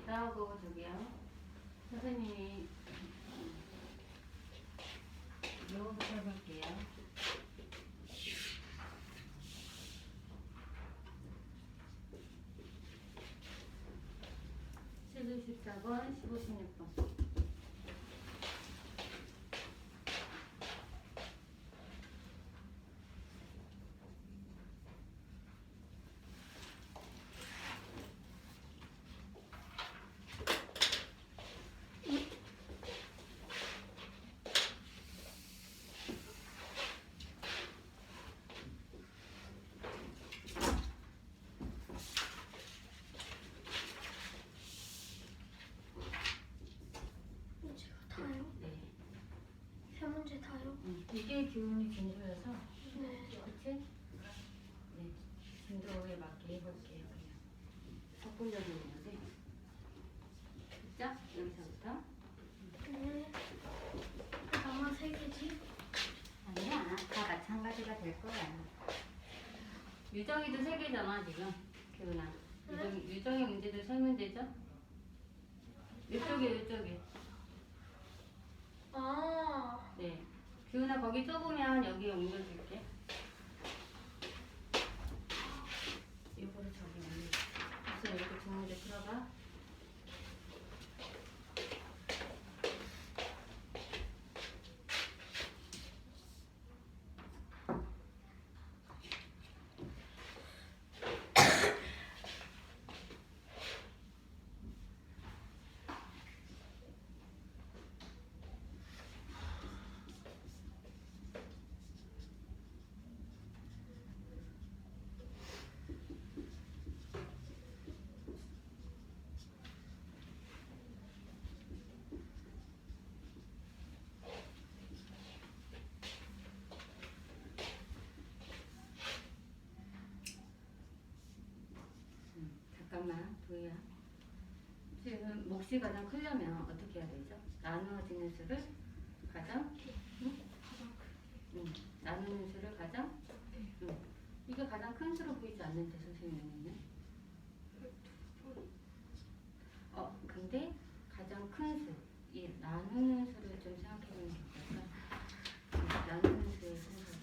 나하고 저기요. 선생님이 요거부터 해볼게요. 14번, 15, 16번. 다요? 네. 세 문제 다요? 이게 기운이 진도여서, 네. 그치? 네. 진도에 맞게 해볼게요, 그냥. 적분적인 문제. 됐죠? 여기서부터. 네. 나만 세 개지? 아니야, 다 마찬가지가 될 거야. 유정이도 3개잖아, 지금. 기훈아. 유정이 문제도 3문제죠? 이쪽에, 이쪽에. 아. 네. 기훈아, 거기 좁으면 여기 옮겨줄게. 이거를 저기 옮겨. 그래서 이렇게 두 문제 들어가. 잠깐만, 도희야. 지금 몫이 가장 크려면 어떻게 해야 되죠? 나누어지는 수를 가장, 나누는 수를 가장, 이게 가장 큰 수로 보이지 않는데 선생님은요? 근데 가장 큰 수, 이 나누는 수를 좀 생각해 보면 좋겠다. 나누는 수의 순서로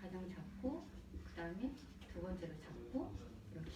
가장 작고, 그 다음에 두 번째로 작고, 이렇게.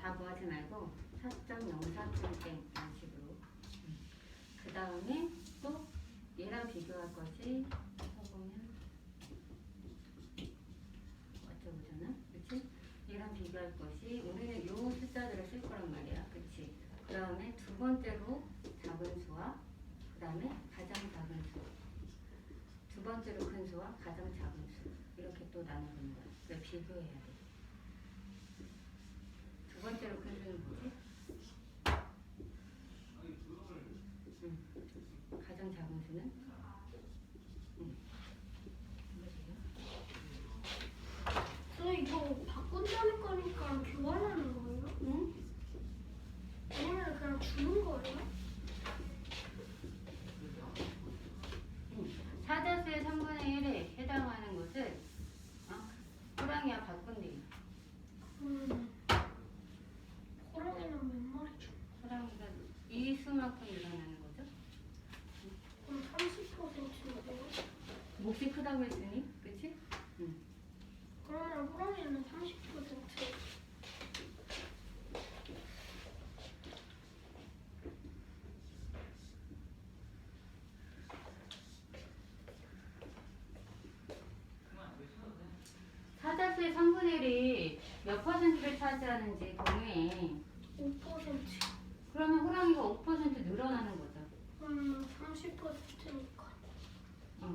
다 구하지 말고 4.04땡 이런 식으로. 그 다음에 또 얘랑 비교할 것이 써보면 어쩌고 저나, 그치? 얘랑 비교할 것이 우리는 요 숫자들을 쓸 거란 말이야, 그치? 그 다음에 두 번째로 작은 수와 그 다음에 가장 작은 수, 두 번째로 큰 수와 가장 작은 수 이렇게 또 나눠보는 거야. 그걸 비교해야 돼. 두 번째로 큰 수는 뭐지? 가장 작은 수는? 저 이거 바꾼다는 거니까 교환하는 거예요? 응? 아니면 그냥 주는 거예요? 사자수의 3분의 1에 해당하는 것을 호랑이와 바꾼대. 호랑이는 몇 마리 줘? 호랑이가 이 수만큼 일어나는 거죠? 그럼 30%인데요? 몫이 크다고 했으니, 그치? 그러면 호랑이는 30%. 사자수의 3분의 1이 몇 퍼센트를 차지하는지 공유해. 5%. 그러면 호랑이가 5% 늘어나는 거죠. 30%니까.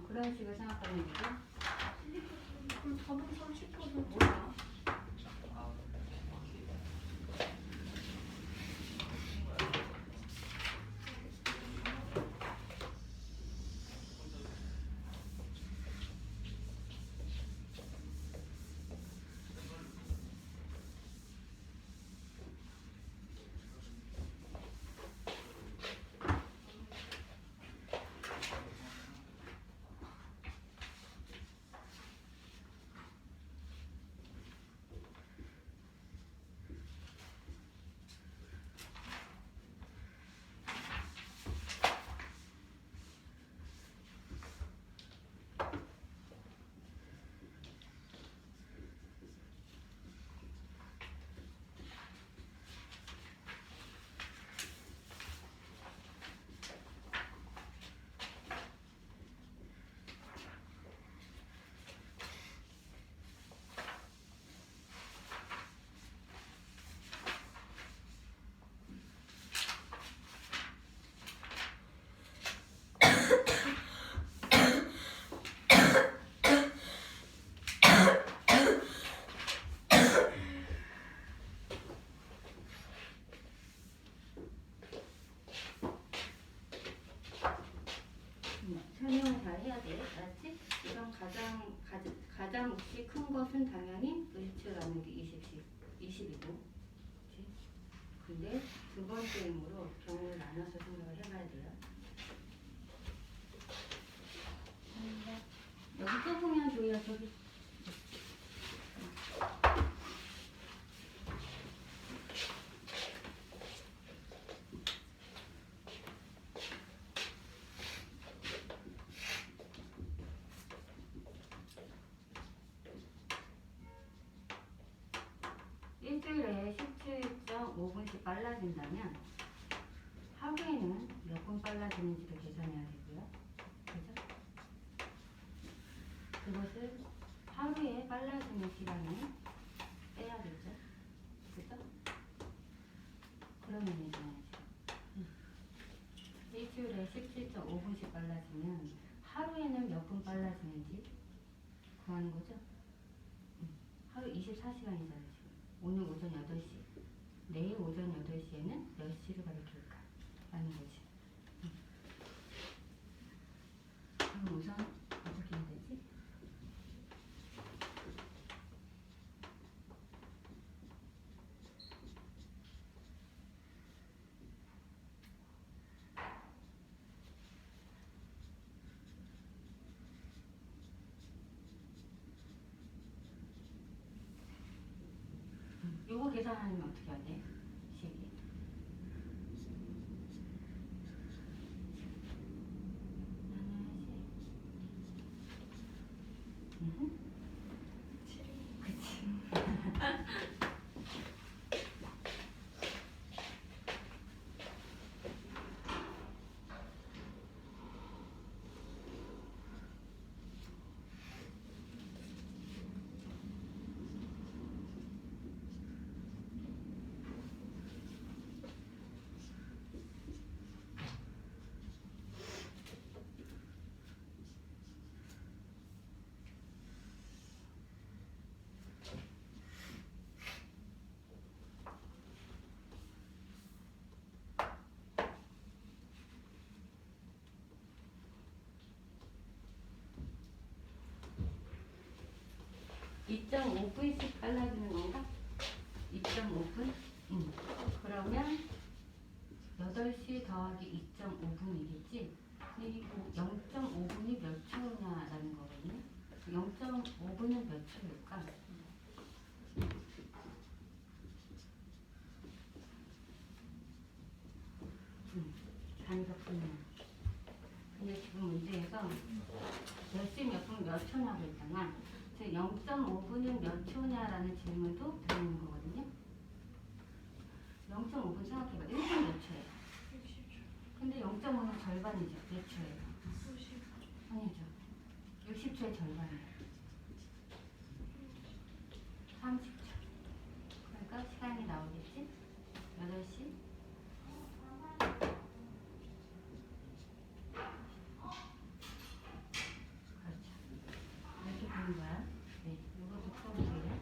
그런 식으로 생각하는 거죠. 그럼 답은 30%. 뭐야? 설명을 잘 해야 돼. 알았지? 이런 가장 몫이 큰 것은 당연히 을추 나누기 20이고. 그치? 근데 두 번째 의무로 경우를 나눠서 생각을 해봐야 돼요. 여기 또 보면 조이야 저기. 일주일에 17.5분씩 빨라진다면 하루에는 몇 분 빨라지는지를 계산해야 되고요. 그죠? 그것을 하루에 빨라지는 시간에 빼야 되죠. 그죠? 그러면 되잖아요. 일주일에 17.5분씩 빨라지면 하루에는 몇 분 빨라지는지 구하는 거죠? 하루 24시간이잖아요. 지금. 오늘 오전 8시, 내일 오전 8시에는 몇 시를 가리킬까? 라는 거지. 그럼 우선 어떻게 해야 되지? 요거 계산하면 어떻게 해야 돼? 식이. 그치. 2.5분씩 빨라지는 건가? 2.5분? 그러면 8시 더하기 2.5분이겠지? 근데 이 0.5분이 몇 초냐라는 거거든요. 0.5분은 몇 초일까? 간접분량. 근데 지금 문제에서 몇 시 몇 분 몇 초냐고 했잖아. 즉 0.5분은 몇 초냐라는 질문도 들어있는 거거든요. 0.5분 생각해봐. 1분 몇 초예요? 60초. 근데 0.5는 절반이죠. 몇 초예요? 90초. 아니죠. 60초의 절반이에요. 30초. 그러니까 시간이 나오겠지? 8시. 그렇죠. 이렇게 보는 거야. 네, 이것도 풀어볼게요.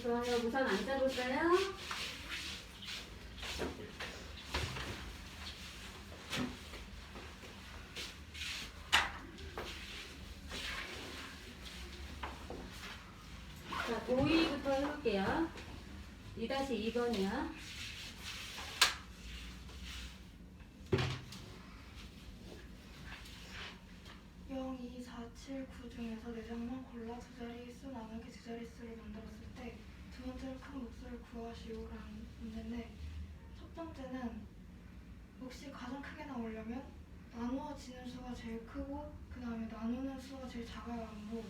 좋아요. 우선 앉아볼까요? 자, 5위부터 해볼게요. 2-2번이요. 0, 2, 4, 7, 9 중에서 4장만 골라 두 자릿수 나누기 두 자릿수를 만들었을 때 두 번째로 큰 몫을 구하시오라는 문제인데, 첫 번째는 몫이 가장 크게 나오려면 나누어지는 수가 제일 크고 그 다음에 나누는 수가 제일 작아야 하고,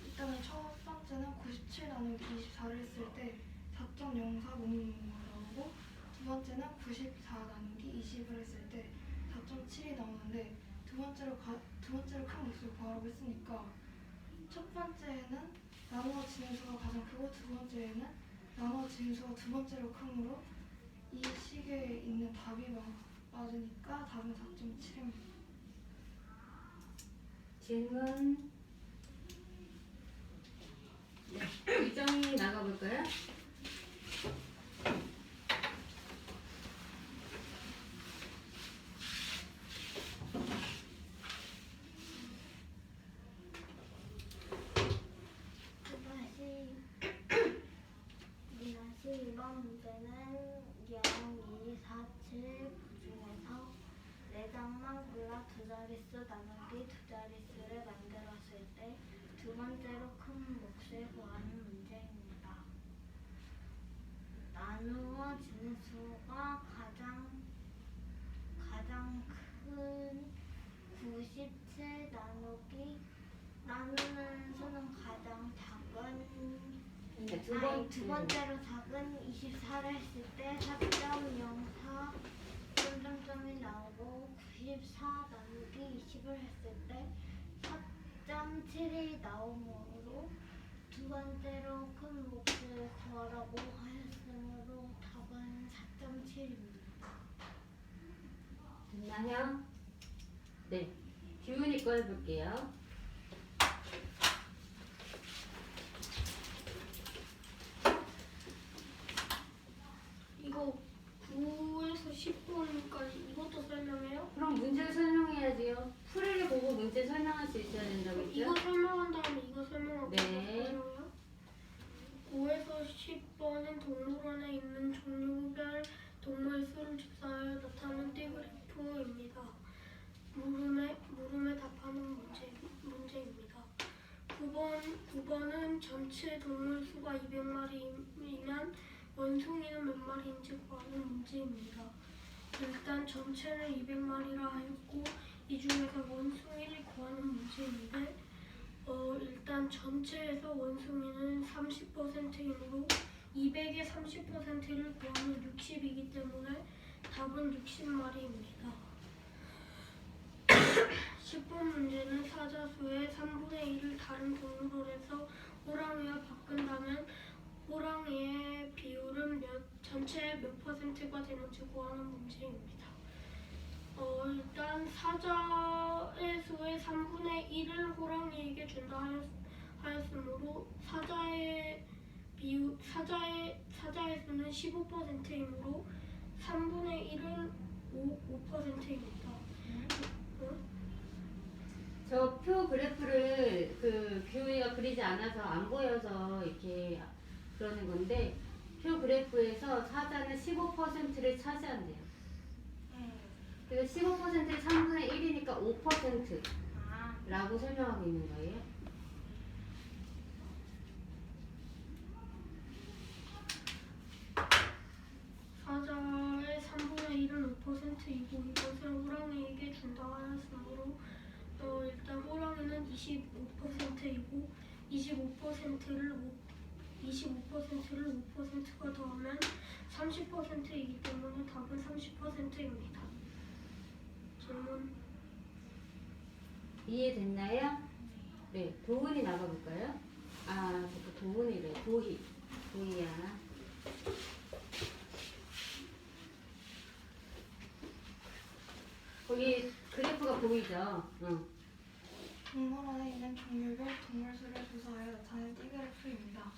일단은 첫 번째는 97 나누기 24를 했을 때 4.04 뭐뭐뭐가 나오고, 두 번째는 94 나누기 20을 했을 때 4.7이 나오는데, 두 번째로 큰 몫을 구하라고 했으니까 첫 번째는 나누어지는 수가 가장 크고 두 번째는 나누어지는 수가 두 번째로 크므로 이 식에 있는 답이 맞으니까 답은 4.7입니다. 질문. 네, 유정이 나가볼까요? 이번 문제는 0, 2, 4, 7, 9 중에서 4장만 골라 두 자릿수 나누기 두 자릿수를 만들었을 때 두 번째로 큰 몫을 구하는 문제입니다. 나누어지는 수가 가장 큰 97 나누는 수는 가장 작은 네, 두 번째로 작은 24를 했을 때 4.04 점점점이 나오고, 94 나누기 20을 했을 때 4.7이 나오므로 두 번째로 큰 몫을 구하라고 하였으므로 답은 4.7입니다. 됐나요? 네, 규은이 거 해볼게요. 이거 9에서 10번까지 이것도 설명해요? 그럼 문제 설명해야지요. 풀이를 보고 문제 설명할 수 있어야 된다고 했죠? 이거 설명한 다음에 이거 설명하고 네. 설명해요? 9에서 10번은 동물원에 있는 종류별 동물 수를 조사하여 나타낸 띠그래프입니다. 물음에 답하는 문제입니다. 9번은 전체 동물 수가 200마리이면 원숭이는 몇 마리인지 구하는 문제입니다. 일단 전체를 200마리라 하였고 이 중에서 원숭이를 구하는 문제인데, 일단 전체에서 원숭이는 30%이므로 200의 30%를 구하면 60이기 때문에 답은 60마리입니다. 10번 문제는 사자수의 3분의 1을 다른 동물원에서 호랑이와 바꾼다면 호랑이의 비율은 전체의 몇 퍼센트가 되는지 구하는 문제입니다. 일단 사자의 수의 3분의 1을 호랑이에게 준다 하였으므로 사자의 수는 15%이므로 3분의 1은 5%입니다. 저 표 그래프를 규은이가 그리지 않아서 안 보여서 이렇게 그러는 건데, 표 그래프에서 사자는 15%를 차지한대요. 그래서 15%를 3분의 1이니까 5%라고 설명하고 있는 거예요. 사자의 3분의 1은 5%이고 이것을 호랑이에게 준다 하였으므로 일단 호랑이는 25%이고 25%를 5%가 더하면 30%이기 때문에 답은 30%입니다. 질문. 이해됐나요? 네, 도훈이 나가볼까요? 아, 자꾸 도훈이래. 도희야. 거기 그래프가 보이죠? 응. 동물원에 있는 종류별 동물 수를 조사하여 나타낸 띠그래프입니다.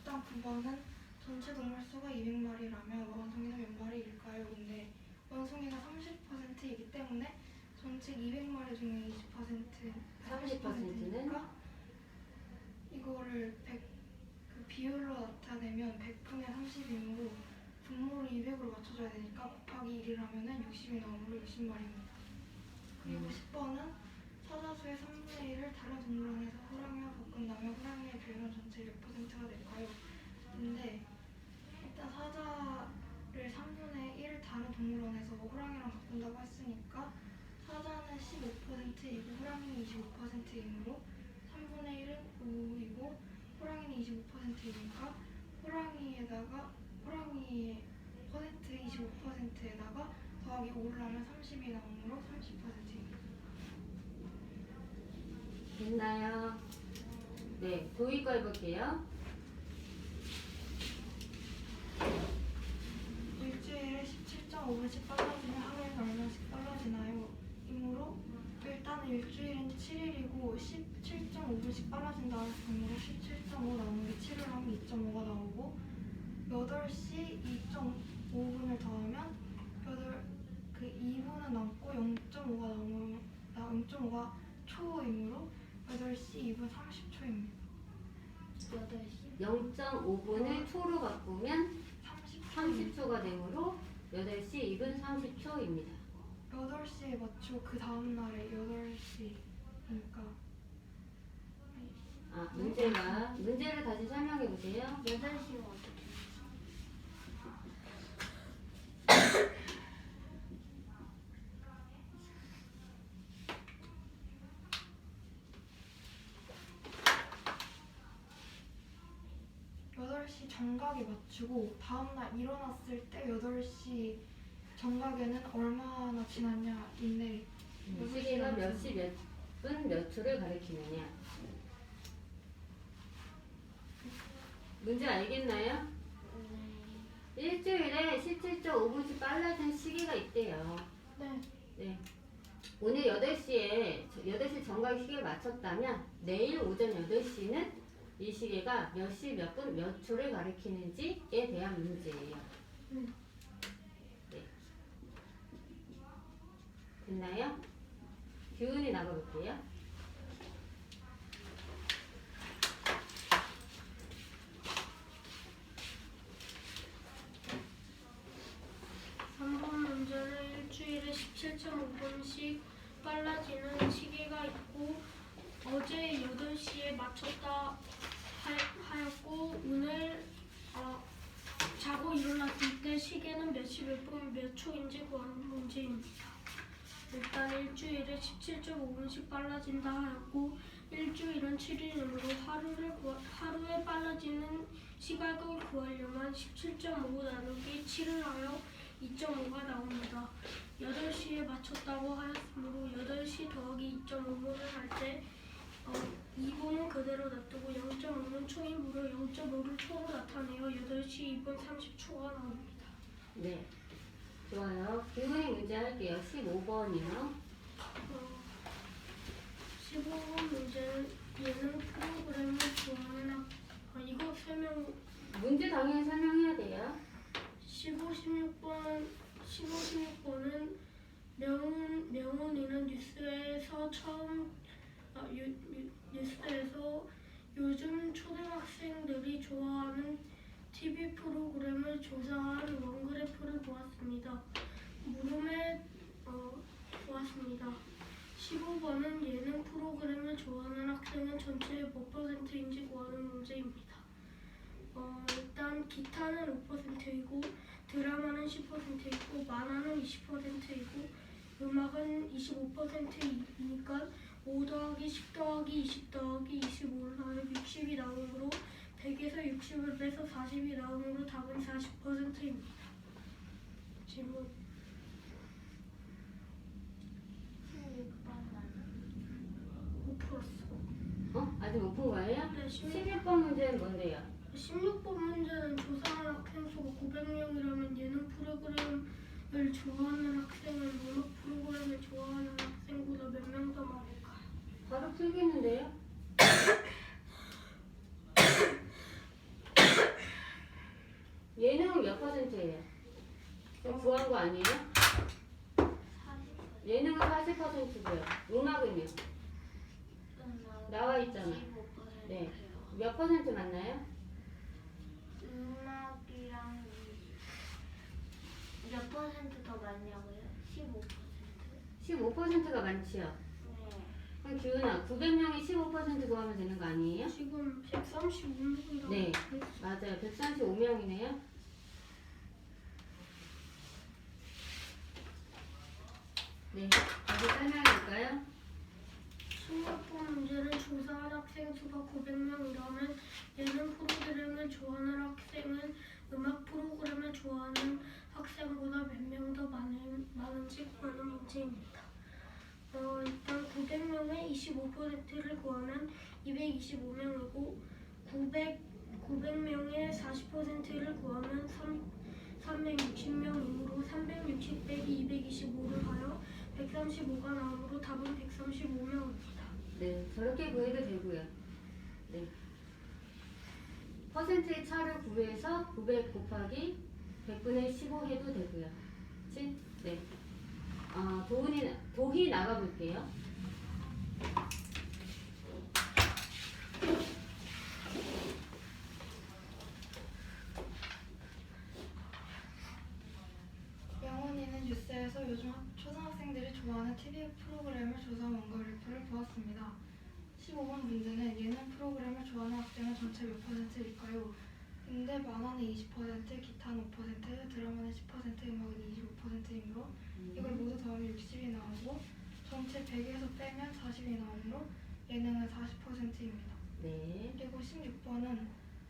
일단 9번은 전체 동물 수가 200마리라면 원숭이는 몇 마리일까요? 근데 원숭이가 30%이기 때문에 전체 200마리 중에 30%는 이거를 100, 그 비율로 나타내면 100분의 30이므로 분모를 200으로 맞춰줘야 되니까 곱하기 1이라면 60이 나오므로 60마리입니다. 그리고 10번은 사자수의 3분의 1을 다른 동물원에서 호랑이와 바꾼다면 호랑이의 비율은 전체 몇 %가 될까요? 근데 일단 사자를 3분의 1 다른 동물원에서 호랑이랑 바꾼다고 했으니까 사자는 15%이고 호랑이는 25%이므로 3분의 1은 5이고 호랑이는 25%이니까 호랑이의 퍼센트 25%에다가 더하기 5를 하면 30이 나오므로 30%입니다. 됐나요? 네, 도입 거 해볼게요. 일주일에 17.5분씩 빨라지면 하루에는 얼마씩 빨라지나요? 이므로 일단은 일주일은 7일이고 17.5분씩 빨라진다 했으므로 17.5 나누기 7을 하면 2.5가 나오고 8시 2.5분을 더하면 2분은 남고 0.5가 초이므로 8시 2분 30초입니다. 8시 0.5분을 초로 바꾸면 30초가 되므로 8시 2분 30초입니다. 8시에 맞추고 그 다음날에 8시니까 문제를 다시 설명해 보세요. 8시가 어떻게 정각에 맞추고 다음날 일어났을 때 8시 정각에는 얼마나 지났냐인데 시계가 몇 시 몇 분 몇 초를 가리키느냐. 문제 알겠나요? 일주일에 17.5분씩 빨라진 시계가 있대요. 네. 네. 오늘 8시 정각 시계에 맞췄다면 내일 오전 8시는 이 시계가 몇 시 몇 분 몇 초를 가리키는지에 대한 문제예요. 네. 됐나요? 규은이 나가볼게요. 문제는 일주일에 17.5분씩 빨라지는 시계가 있고 어제 8시에 맞췄다 하였고 오늘 자고 일어났을 때 시계는 몇 시 몇 분 몇 초인지 구하는 문제입니다. 일단 일주일에 17.5분씩 빨라진다 하였고 일주일은 7일이므로 하루에 빨라지는 시각을 구하려면 17.5 나누기 7을 하여 2.5가 나옵니다. 8시에 맞췄다고 하였으므로 8시 더하기 2.5분을 할 때 2분은 그대로 놔두고 0.5는 초이므로 0.5를 초로 나타내어 8시 2분 30초가 나옵니다. 네. 좋아요. 규은이 문제 할게요. 15번이요. 15번 문제는 예능 프로그램을 좋아하는 이거 설명 문제 당연히 설명해야 돼요. 16번은 명훈이는 뉴스에서 요즘 초등학생들이 좋아하는 TV 프로그램을 조사한 원그래프를 보았습니다. 물음에 보았습니다. 15번은 예능 프로그램을 좋아하는 학생은 전체의 몇 %인지 구하는 문제입니다. 일단 기타는 5%이고 드라마는 10%이고 만화는 20%이고 음악은 25%이니까 5 더하기 10 더하기 20 더하기 25를 하면 60이 나오므로 100에서 60을 빼서 40이 나오므로 답은 40%입니다. 질문. 5 풀었어. 아직 못 푼 거예요? 네, 16번 문제는 뭔데요? 16번 문제는 조사한 학생 수가 900명이라면 예능 프로그램을 좋아하는 학생은 음악 프로그램을 좋아하는 학생보다 몇 명 더 많을까요? 바로 풀겠는데요? 몇이에요? 구한 거 아니에요? 40%. 예능은 40%고요. 음악은요? 나와 있잖아. 25%요. 네. 몇 퍼센트 맞나요? 음악이랑 몇 퍼센트 더 많냐고요? 15%? 15%가 많지요. 네. 그럼 기훈아, 900명이 15% 구하면 되는 거 아니에요? 지금 135명이라고. 네. 맞아요. 135명이네요. 네. 다시 설명해 볼까요? 16번 문제는 조사한 학생 수가 900명이라면 예능 프로그램을 좋아하는 학생은 음악 프로그램을 좋아하는 학생보다 몇 명 더 많은지 구하는 문제입니다. 일단 900명의 25%를 구하면 225명이고 900명의 40%를 구하면 360명이므로 360 빼기 225를 하여 135가 나오므로 답은 135명입니다. 네. 저렇게 구해도 되고요. 네. 퍼센트의 차를 구해서 900 곱하기 100분의 15 해도 되고요. 그치? 네. 도희 나가볼게요. 영훈이는 뉴스에서 요즘 초등학생들이 좋아하는 TV 프로그램을 조사한 원고 그래프를 보았습니다. 15번 문제는 예능 프로그램을 좋아하는 학생은 전체 몇 %일까요? 근데 만화는 20%, 기타는 5%, 드라마는 10%, 음악은 25%이므로 이걸 모두 더하면 60이 나오고 전체 100에서 빼면 40이 나오므로 예능은 40%입니다. 네. 그리고 16번은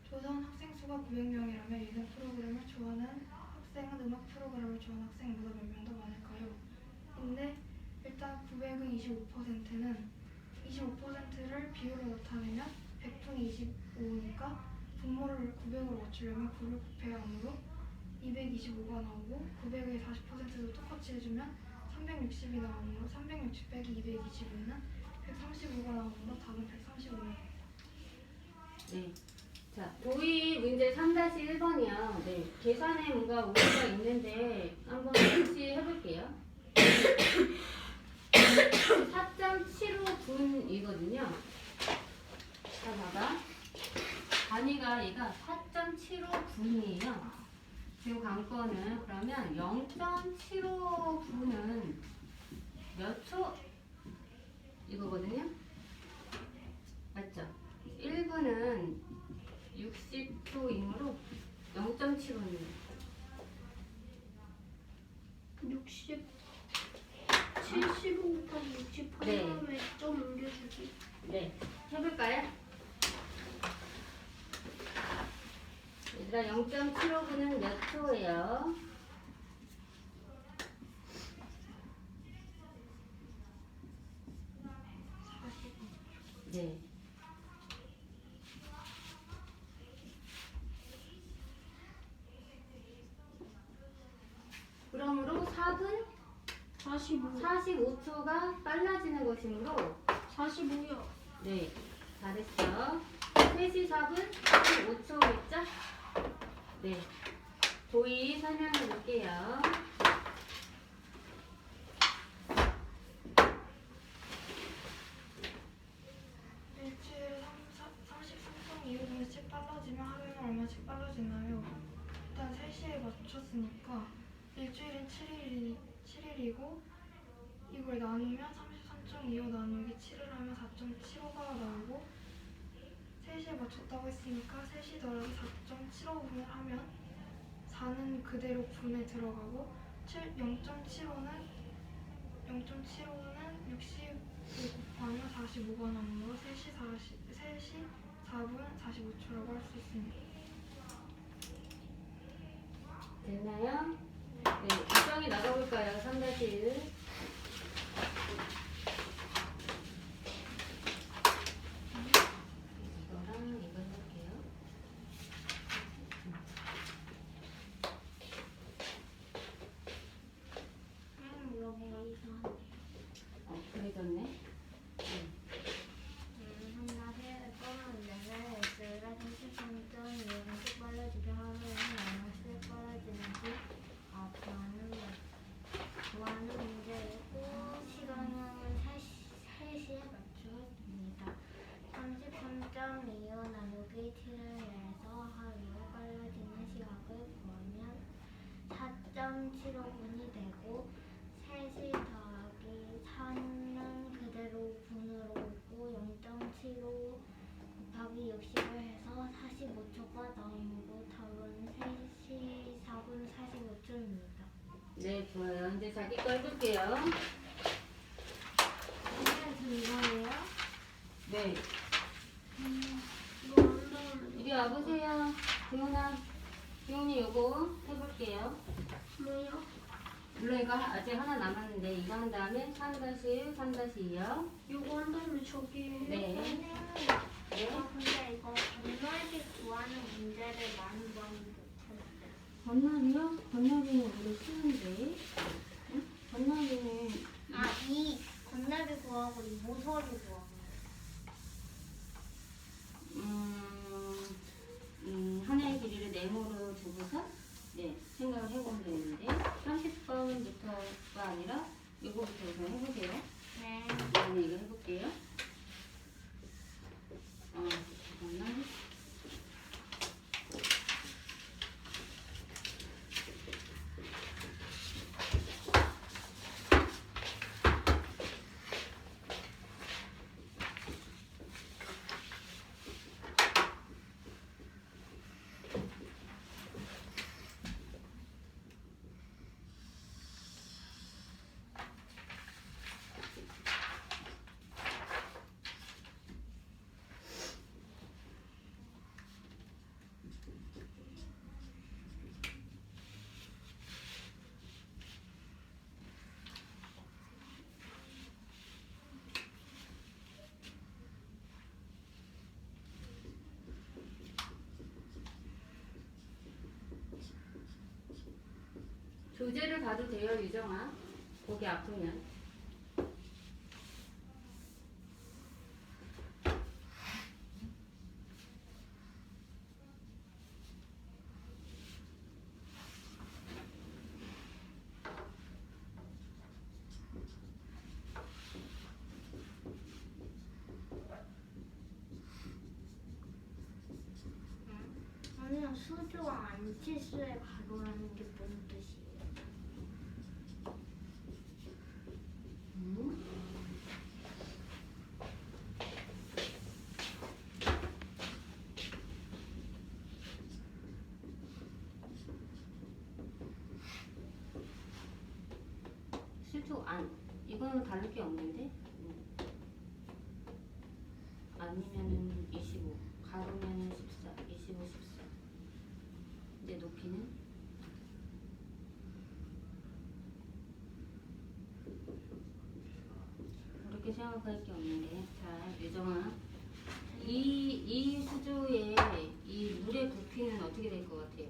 조사한 학생 수가 900명이라면 예능 프로그램을 좋아하는 학생은 음악 프로그램을 좋아하는 학생보다 몇 명 더 많을까요? 근데 일단 900은 25%는 25%를 비율로 나타내면 100분의 25니까 분모를 900으로 맞추려면 9를 곱해야 하므로 225가 나오고 900의 40%도 똑같이 해주면 360이 나오므로 360 빼기 225는 135가 나오므로 답은 135입니다. 네. 자, 도희 문제 3-1번이요. 네. 계산에 뭔가 오류가 있는데 한번 같이 해볼게요. 4.75분이거든요. 자, 봐봐. 단위가 얘가 4.75분이에요. 지금 관건은 그러면 0.75분은 몇 초? 이거거든요. 맞죠? 1분은 60초이므로 0.75입니다. 75 곱하기 60 한 네. 다음에 점 옮겨주기. 네, 해볼까요? 얘들아, 0.75분은 몇 초예요? 네. 그러므로 4분 45. 45초가 빨라지는 것이므로 45요. 네, 잘했어. 3시 4분 45초겠죠? 네, 도희 설명해 볼게요. 일주일에 33.25분씩 빨라지면 하루에는 얼마씩 빨라지나요? 일단 3시에 맞췄으니까 일주일은 7일이고 이걸 나누면 33.25 나누기 7을 하면 4.75가 나오고 3시에 맞췄다고 했으니까 3시 더하기 4.75분을 하면 4는 그대로 분에 들어가고 0.75는 60을 곱하면 45가 나오므로 3시 4분 45초라고 할 수 있습니다. 됐나요? 네, 일정이 나가볼까요? 3-1. 이거랑 이거 해볼게요. 여기가 이상한데. 그래졌네. 한낮에 뻔한 문제는 X가 33.2분씩 빨라지게 하루에는 얼마씩 빨라지는지 0.75분이 되고 3시 더하기 4는 그대로 분으로 오고 0.75 곱하기 60을 해서 45초가 나오고 답은 3시 4분 45초입니다. 네, 좋아요. 이제 자기 거 해볼게요. 선생님 저 이거예요? 네, 이거 한 다음에 이리 와보세요. 지훈아, 지훈이 요거 해볼게요. 뭐요? 물론 이거 아직 하나 남았는데 이거 한 다음에 3-1, 3-2요. 이거 한 다음에 저기 네. 선생님 네. 근데 이거 건널비 구하는 문제를 많이 못했어요. 건널이요? 건널이는 우리 쉬운데. 응? 건널이는 이 건널비 구하고 이 모서리 구하고 하나의 길이를 네모로 두고서 네, 생각을 해보면 되는데 30번부터가 아니라 이거부터 우선 해보세요. 네. 저는 이거 해볼게요. 잠깐만. 교재를 봐도 돼요, 유정아. 거기 아프면. 아니요, 수조와 안치수의 가로라는 게 뭔 뜻이에요? 음? 수조 안. 이거는 다를 게 없는데? 아니면은 25. 가로면은 14. 25, 14. 이제 높이는? 그렇게 생각할 게 없는데. 자, 유정아. 이 수조의 이 물의 부피는 어떻게 될 것 같아요?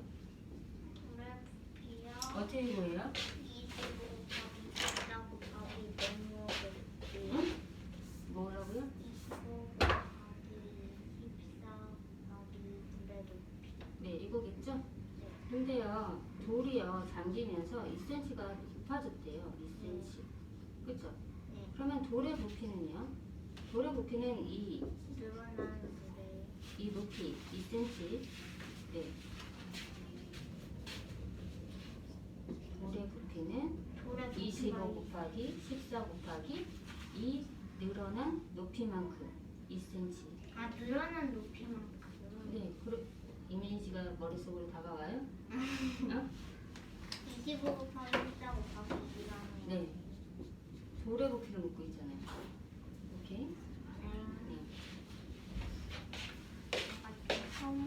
물의 부피요? 어떻게 보여요? 25 곱하기 14 곱하기 네모 곱하기 뭐라고요? 25 곱하기 14 곱하기 물의 높이. 네, 이거겠죠? 네. 근데요, 돌이요, 잠기면서 2cm가 깊어졌대요. 2cm. 그쵸? 네. 그러면 돌의 부피는요? 돌의 부피는 늘어나는 물의 이 높이 2cm. 네. 돌의 부피는 돌의 25 부피가 곱하기 14 곱하기 이 늘어난 높이만큼 2cm. 늘어난 높이만큼. 네, 이미지가 머릿속으로 다가와요? 어? 25 곱하기 14 곱하기 2라는. 네. 돌의 부피를 묻고 있잖아요. 오케이? 네. 처음.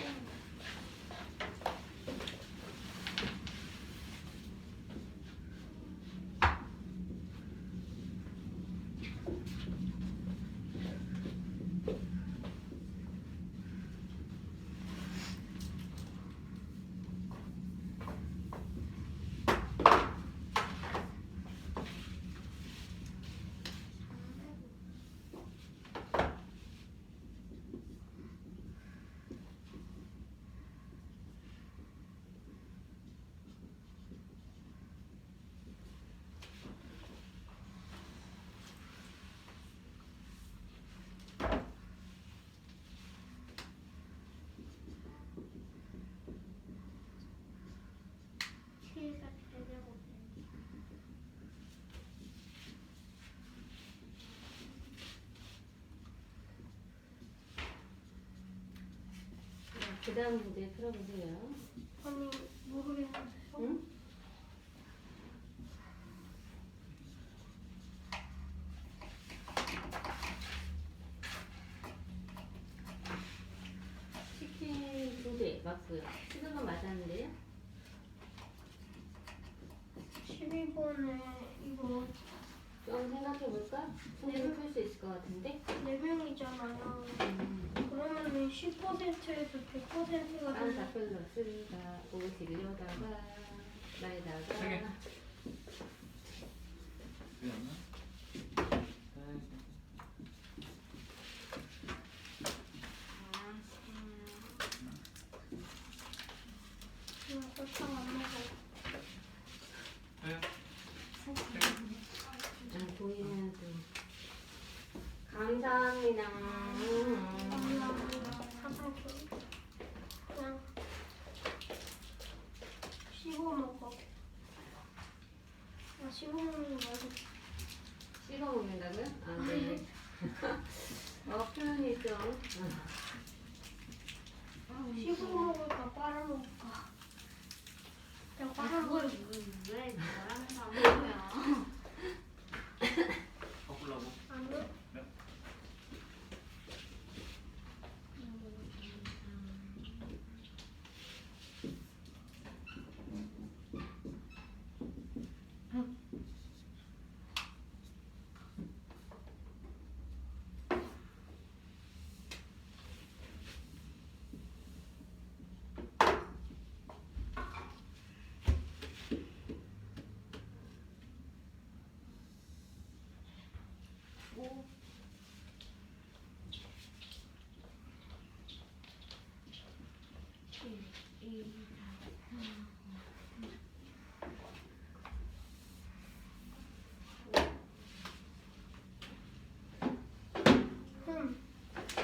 그 다음 문제 풀어보세요. 아니 모르겠는데요. 응? 치킨 2개 맞고요. 찍은 건 맞았는데요. 12번에 이거 좀 생각해볼까? 충분히 풀 수 있을 것 같은데. 4명이잖아요. 그러면은 10%에서 100%가 다른 되는 답변을 없으니까 51로다가 나에다가 세 개. 그랬나? 그냥 설탕 안 먹어. 네. 보이는 또 감사합니다. 감사합니다. 사상품. 그냥 씹어 먹어. 아, 씹어 먹는 거 말고. 씹어 먹는다고요? 아, 네. 표현이 좀. 씹어 먹을까 빨아먹을까? 그냥 빨아먹을. 왜 너랑 안 먹어요? 바꾸려고. 안 돼? 네.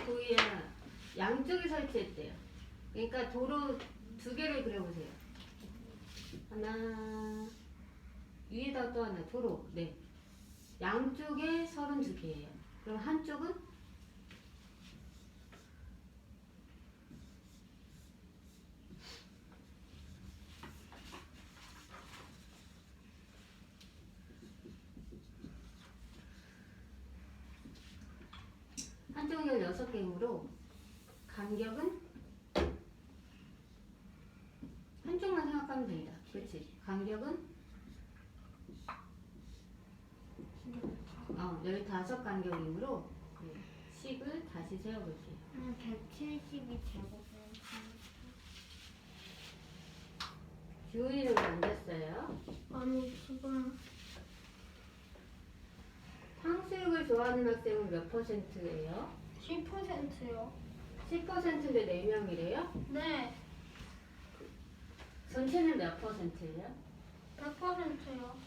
도희야, 양쪽에 설치했대요. 그러니까 도로 2개를 그려보세요. 하나, 위에다 또 하나, 도로. 네. 양쪽에 32개예요. 그럼 한쪽은? 한쪽은 16개이므로 간격은 한쪽만 생각하면 됩니다. 그렇지? 간격은 15간격이므로 10을 다시 세어볼게요. 170이 제곱은 지훈이는 왜 앉았어요? 아니 지금 탕수육을 좋아하는 학생은 몇 %예요? 10%요. 10%인데 4명이래요? 네, 전체는 몇 %예요? 100%요.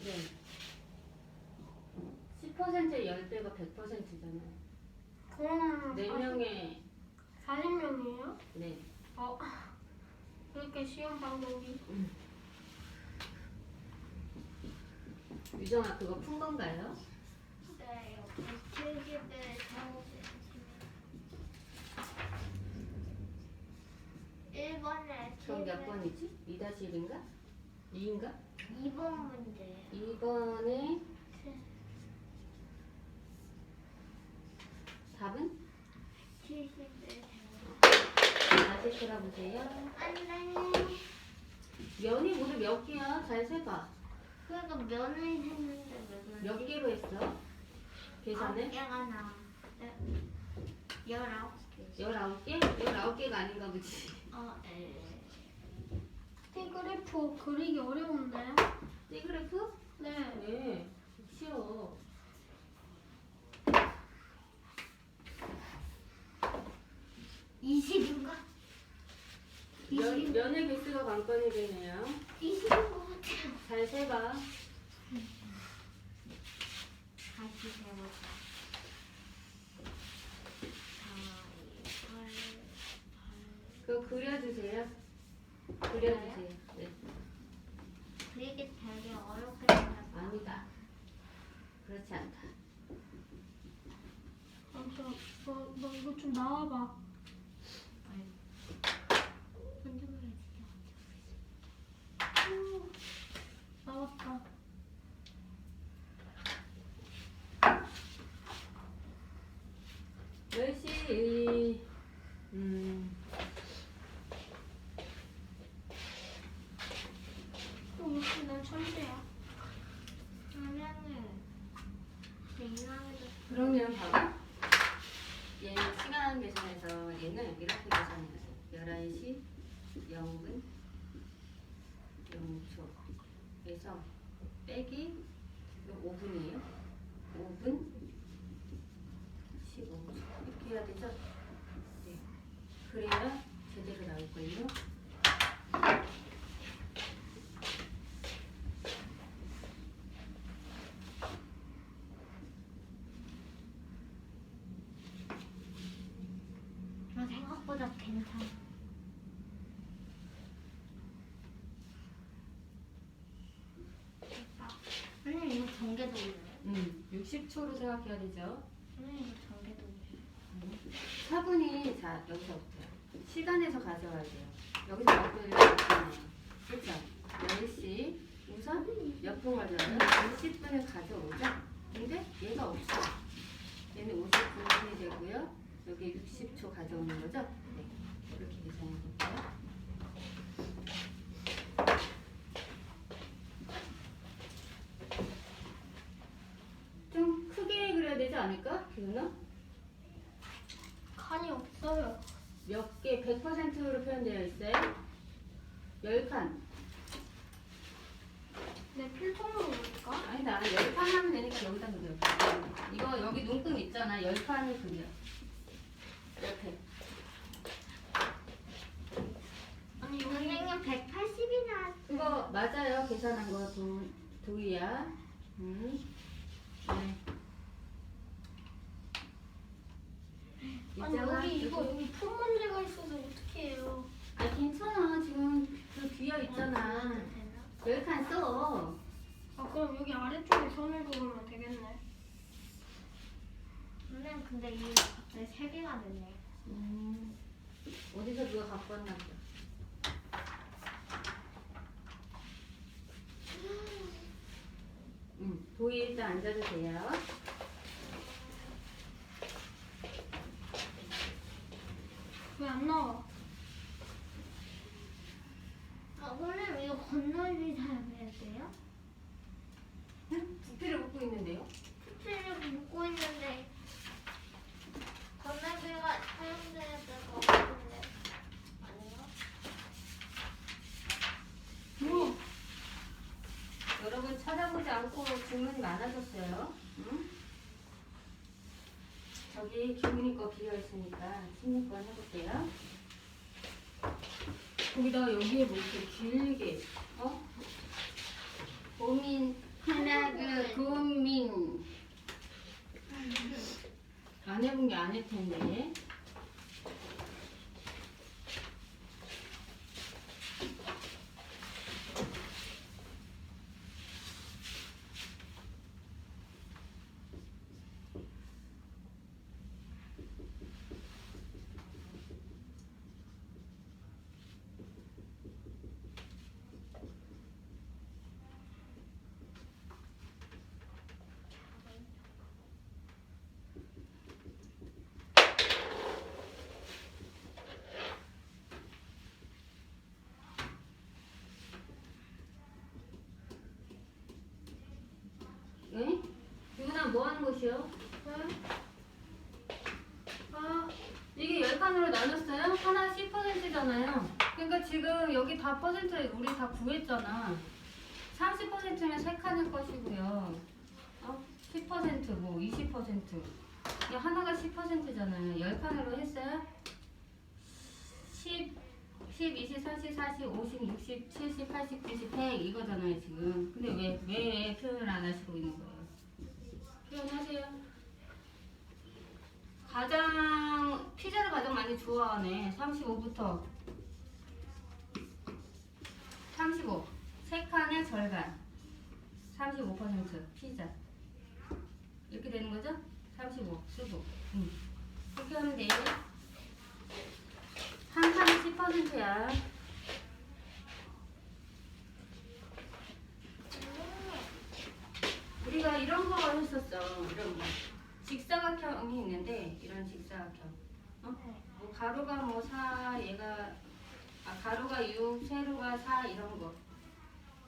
네. 10%의 10배가 100%잖아요. 그럼 4명의 40명이에요? 네. 그렇게 쉬운 방법이. 유정아 그거 푼 건가요? 네, 170의 제곱은 1번에 그럼 몇 번이지? 2-1인가? 2인가? 2번 문제예요. 2번에 답은? 70의 제곱. 다시 풀어보세요. 안돼. 면이 모두 몇 개야? 잘 세봐. 그러니까 면을 했는데 왜 몇 그러지? 개로 했어? 계산을? 9개가 나와. 19개. 19개? 19개가 아닌가 보지. 예. 띠그래프 그리기 어려운데? 띠그래프? 네. 네. 쉬워. 면의 개수가 관건이 되네요. 20인 것 같아요. 잘 세봐. 다시 해보자. 4, 2, 8, 그거 그려주세요. 그려주세요. 네. 그리기 되게 어렵게 생겼다. 아니다. 그렇지 않다. 너 이거 좀 나와봐. 나왔다. 몇 시? 또 역시 난 천재야. 그러면은 제 이상해도 그러면 봐봐. 얘는 시간 계산해서 얘는 이렇게 계산해서 11시 0분 0초에서 빼기 5분이에요. 5분 15초 이렇게 해야 되죠? 네. 그래야 제대로 나올걸요. 생각보다 괜찮아. 선생님 이거 전개도 올려요? 60초로 생각해야 되죠. 선생님 이거 전개도 올려요? 차분히 자 여기서부터 시간에서 가져와야 돼요. 여기서 몇 분을 가져와요. 그렇죠? 10시 우선 몇 분 가져와요? 50분을 가져오죠? 근데 얘가 없어. 얘는 59분이 되고요. 여기 60초 가져오는 거죠? 네. 이렇게 계산해 볼게요. 좀 크게 그려야 되지 않을까? 기훈아? 칸이 없어요. 몇 개? 100%로 표현되어 있어요? 10칸. 내 필통으로 볼까? 아니다. 10칸 하면 되니까 여기다 그려. 이거 여기 눈금 있잖아. 10칸을 그려. 이렇게. 아니 여기 선생님 180이나 그거 맞아요. 계산한 거 도이야. 네. 아니 있잖아. 여기 이거 여기 푼 문제가 있어서 어떻게 해요? 아 괜찮아. 지금 그 비어 있잖아. 되나? 10칸 써. 아 그럼 여기 아래쪽에 선을 그으면 되겠네. 선생님 근데 이게 갑자기 3개가 됐네. 어디서 누가 갖고 왔나 보다. 도희 일단 앉아도 돼요. 왜 안 나와? 선생님 이거 건너기 사용해야 돼요? 부피를 묶고 있는데요. 수치를 묶고 있는데 건너기가 사용돼야 될 것 같은데 아니요? 뭐? 여러분 찾아보지 않고 질문이 많아졌어요. 응? 저기 기훈이 거 비어 있으니까 신님 거 해볼게요. 거기다가 여기에 뭐 이렇게 길게 고민 하나 고민 안 해본 게 아닐 텐데. 응? 유근아 뭐 하는 곳이요? 응? 아 이게 10칸으로 나눴어요? 하나 10%잖아요. 그러니까 지금 여기 다 퍼센트 우리 다 구했잖아. 30%면 3칸일 것이고요. 10%뭐 20%. 이 하나가 10%잖아요. 10칸으로 했어요? 10, 20, 30, 40, 50, 60, 70, 80, 90, 100 이거잖아요 지금. 근데 왜 표현을 안 하시고 있는 거예요? 표현하세요. 피자를 가장 많이 좋아하네. 35부터 35. 3칸의 절반. 35% 피자. 이렇게 되는 거죠? 35 쓰고. 이렇게 하면 돼요. 한 칸이 10%야. 직사각형이 있는데 이런 직사각형. 뭐 가로가 뭐 4, 얘가 가로가 6, 세로가 4 이런 거.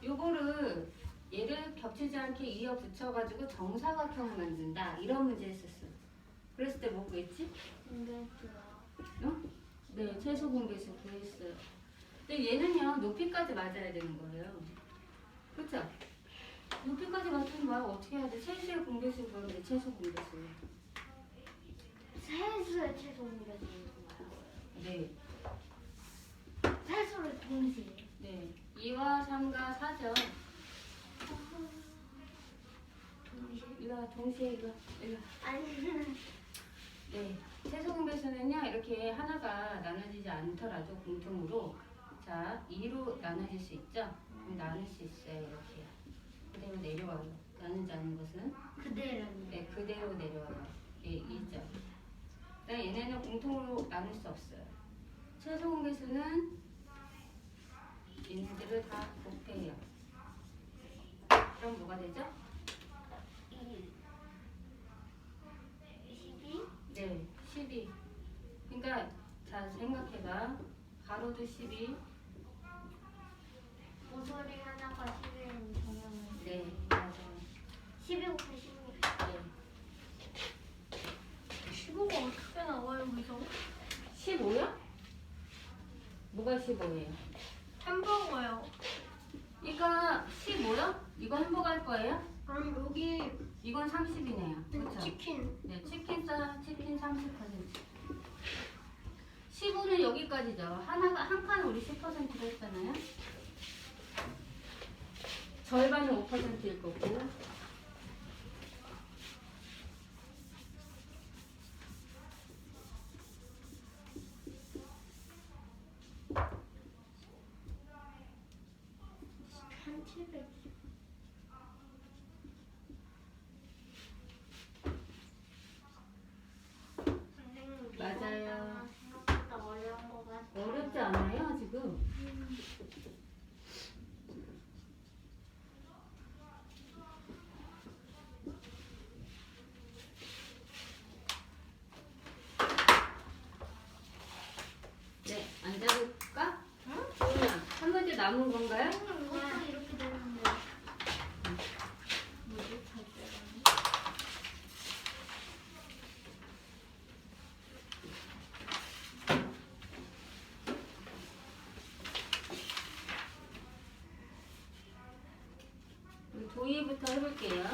요거를 얘를 겹치지 않게 이어 붙여가지고 정사각형을 만든다. 이런 문제 했었어. 그랬을 때 뭐 구했지? 어? 네, 최소 공배수 구했어요. 근데 얘는요 높이까지 맞아야 되는 거예요. 그렇죠? 높이까지 맞추면 말 어떻게 해야 돼? 최소의 공배수 구하는데 최소 공배수. 세수의 최소 공배수는 뭔가요? 네, 세수를 동시에. 네. 2와 3과 4죠. 이거 동시에 이거. 아니, 네. 최소 공배수는요 이렇게 하나가 나눠지지 않더라도 공통으로 자 2로 나눠질 수 있죠. 그럼 나눌 수 있어요 이렇게. 그대로 내려와요. 나누지 않은 것은 그대로. 네 그대로 내려와요. 예, 2죠. 그다음 얘네는 공통으로 나눌 수 없어요. 최소 공배수는 얘네들을 다 곱해요. 그럼 뭐가 되죠? 1. 12. 네, 12. 그러니까 자 생각해봐. 가로도 12. 모서리 하나가 11인 경우는 네, 맞아요. 12 곱하기 15. 네. 15가 어떻게 나와요 여기서? 15요? 뭐가 15예요? 햄버거요. 이거 15요? 이거 햄버거 할 거예요? 그럼 여기 이건 30이네요. 그렇죠? 치킨. 네, 치킨 30%. 15는 여기까지죠. 한 칸 우리 10%로 했잖아요. 절반은 5%일 거고. 한 700. 선생님, 맞아요. 생각보다 어려운 것 같아요. 어렵지 않아요, 지금? 네, 앉아볼까? 그러면 한 번째 남은 건가요? 선생님, 이것도 이렇게 되는데. 뭐지? 잘 빼가네. 우리 도희부터 해볼게요.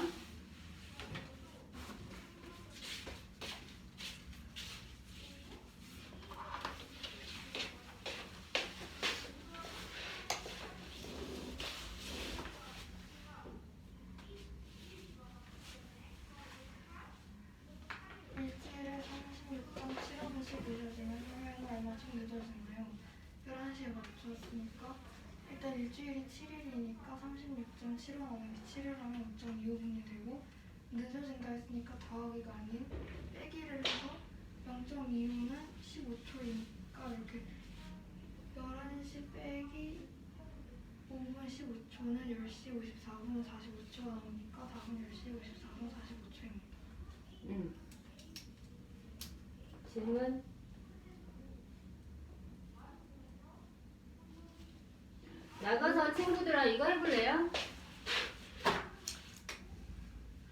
일주일에 36.75분씩 늦어지면 설명이 얼마쯤 늦어지나요? 11시에 맞췄으니까 일단 일주일이 7일이니까 36.75 나누기 7을 하면 5.25분이 되고 늦어진다 했으니까 더하기가 아닌 빼기를 해서 0.25는 15초이니까 이렇게 11시 빼기 5분 15초는 10시 54분 45초 나오니까 답은 10시 54분 45초입니다. 질문? 나가서 친구들아 이거 해볼래요?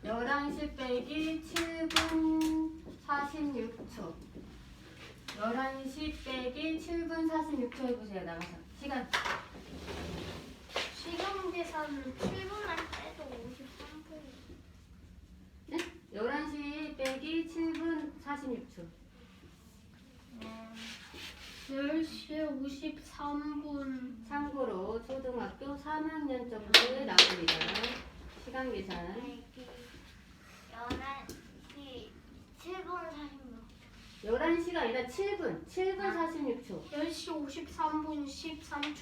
11시 빼기 7분 46초 11시 빼기 7분 46초 해보세요. 나가서 시간 시간 계산은 7분만 빼도 53분. 네? 11시 빼기 7분 46초 10시에 53분. 참고로 초등학교 3학년 정도에 나옵니다. 시간 계산 빼기 11시 7분 46초. 11시가 아니라 7분 46초 10시 53분 13초.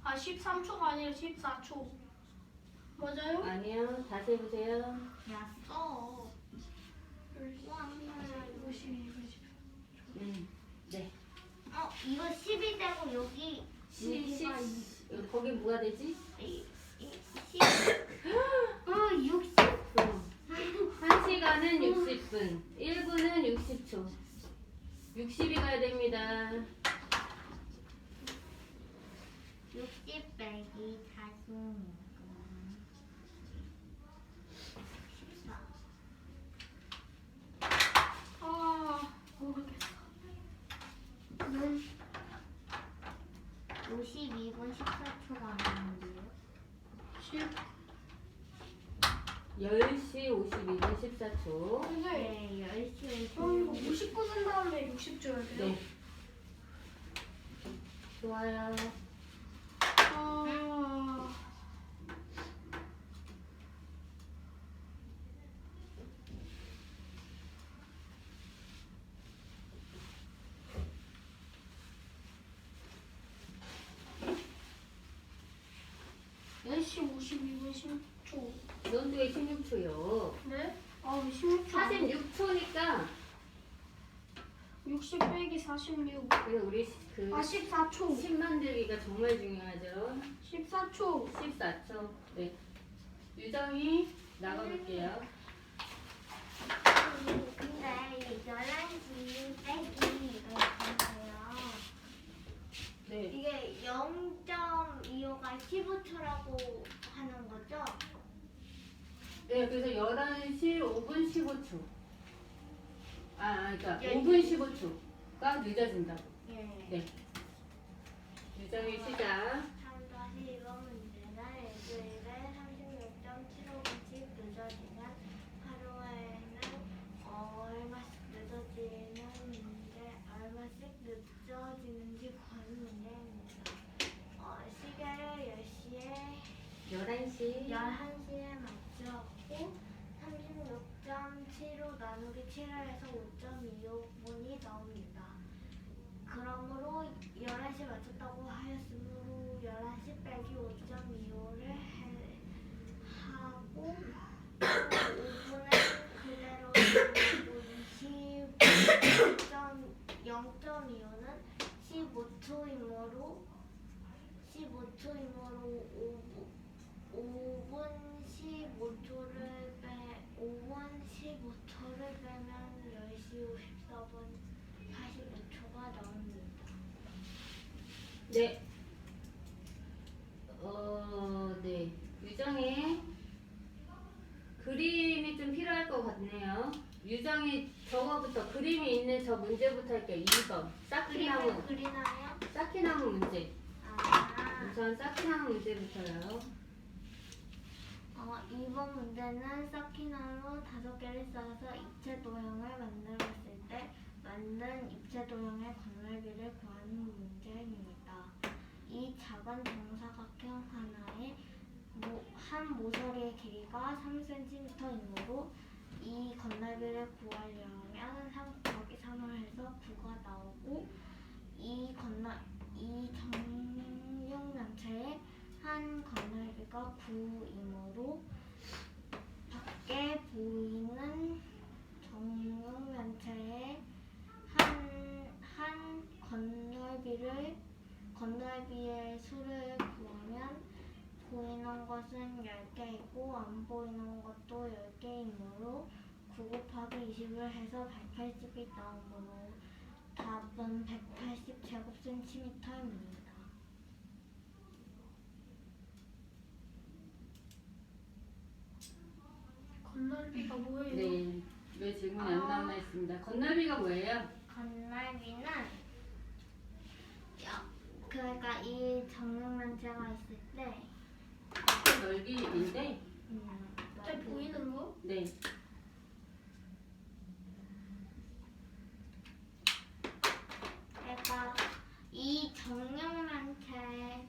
13초가 아니라 14초. 맞아요? 아니요. 다시 해보세요. 야, 써. 10시 52분 10분. 네. 이거 10이 되고 여기 10, 거기 뭐가 되지? 10. 60. 1시간은 60초. 60분. 1분은 60초. 60이 가야 됩니다. 60 빼기 46은 14. 아 모르겠어. 넌 52분 14초가 나오는데요. 10. 10시 52분 14초. 선생님. 네, 10시 그럼 이거 50분. 59 쓴 다음에 60 줘야 돼요? 네. 좋아요. 아. 시 52분 10초. 논두에 16초요. 네? 아, 16초. 46초니까 60 빼기 46. 그래서 우리 그 아, 14초. 10 만들기가 정말 중요하죠. 14초. 14초. 네. 유정이 나가볼게요. 근데 이 11시 빼기 이거 있잖아요. 네. 이게 0.25가 15초라고 하는 거죠? 네, 그래서 11시 5분 15초. 그러니까 예. 5분 15초가 늦어진다고. 예. 네. 유정이 시작. 3-2번 문제는 일주일에 36.75분씩 늦어지면 하루에는 얼마씩 늦어지는 문제, 얼마씩 늦어지는지 구하는 문제입니다. 시계를 10시에 11시. 11시에 맞추었고 36.75 나누기 7을 해서 5.25분이 나옵니다. 그러므로 11시 맞췄다고 하였으므로 11시 빼기 5.25를 하고 5분은 그대로 0.25는 15초이므로 5분 15초를 빼면 10시 54분 45초가 나옵니다. 네. 네. 유정이 그림이 좀 필요할 것 같네요. 유정이 저거부터 그림이 있는 저 문제부터 할게요. 2번. 쌓기나무. 그리나요? 쌓기나무 문제. 아, 우선 쌓기나무 문제부터요. 2번 문제는 서키나무 5개를 쌓아서 입체 도형을 만들었을 때 만든 입체 도형의 건널비를 구하는 문제입니다. 이 작은 정사각형 하나에 한 모서리의 길이가 3cm이므로 이 건널비를 구하려면 3 곱하기 3을 해서 9가 나오고 이 정육면체의 한 건널비가 9이므로 밖에 보이는 정육면체의 한 건널비의 수를 구하면 보이는 것은 10개이고 안 보이는 것도 10개이므로 9 곱하기 20을 해서 180이 나오므로 답은 180제곱센티미터입니다. 건널비가 뭐예요? 네. 왜 질문이 안 나오나 했습니다. 건널비가 뭐예요? 건널비는 그러니까 이 정육면체가 있을 때 넓이인데, 잘 보이는 거? 네. 그러니까 이 정육면체의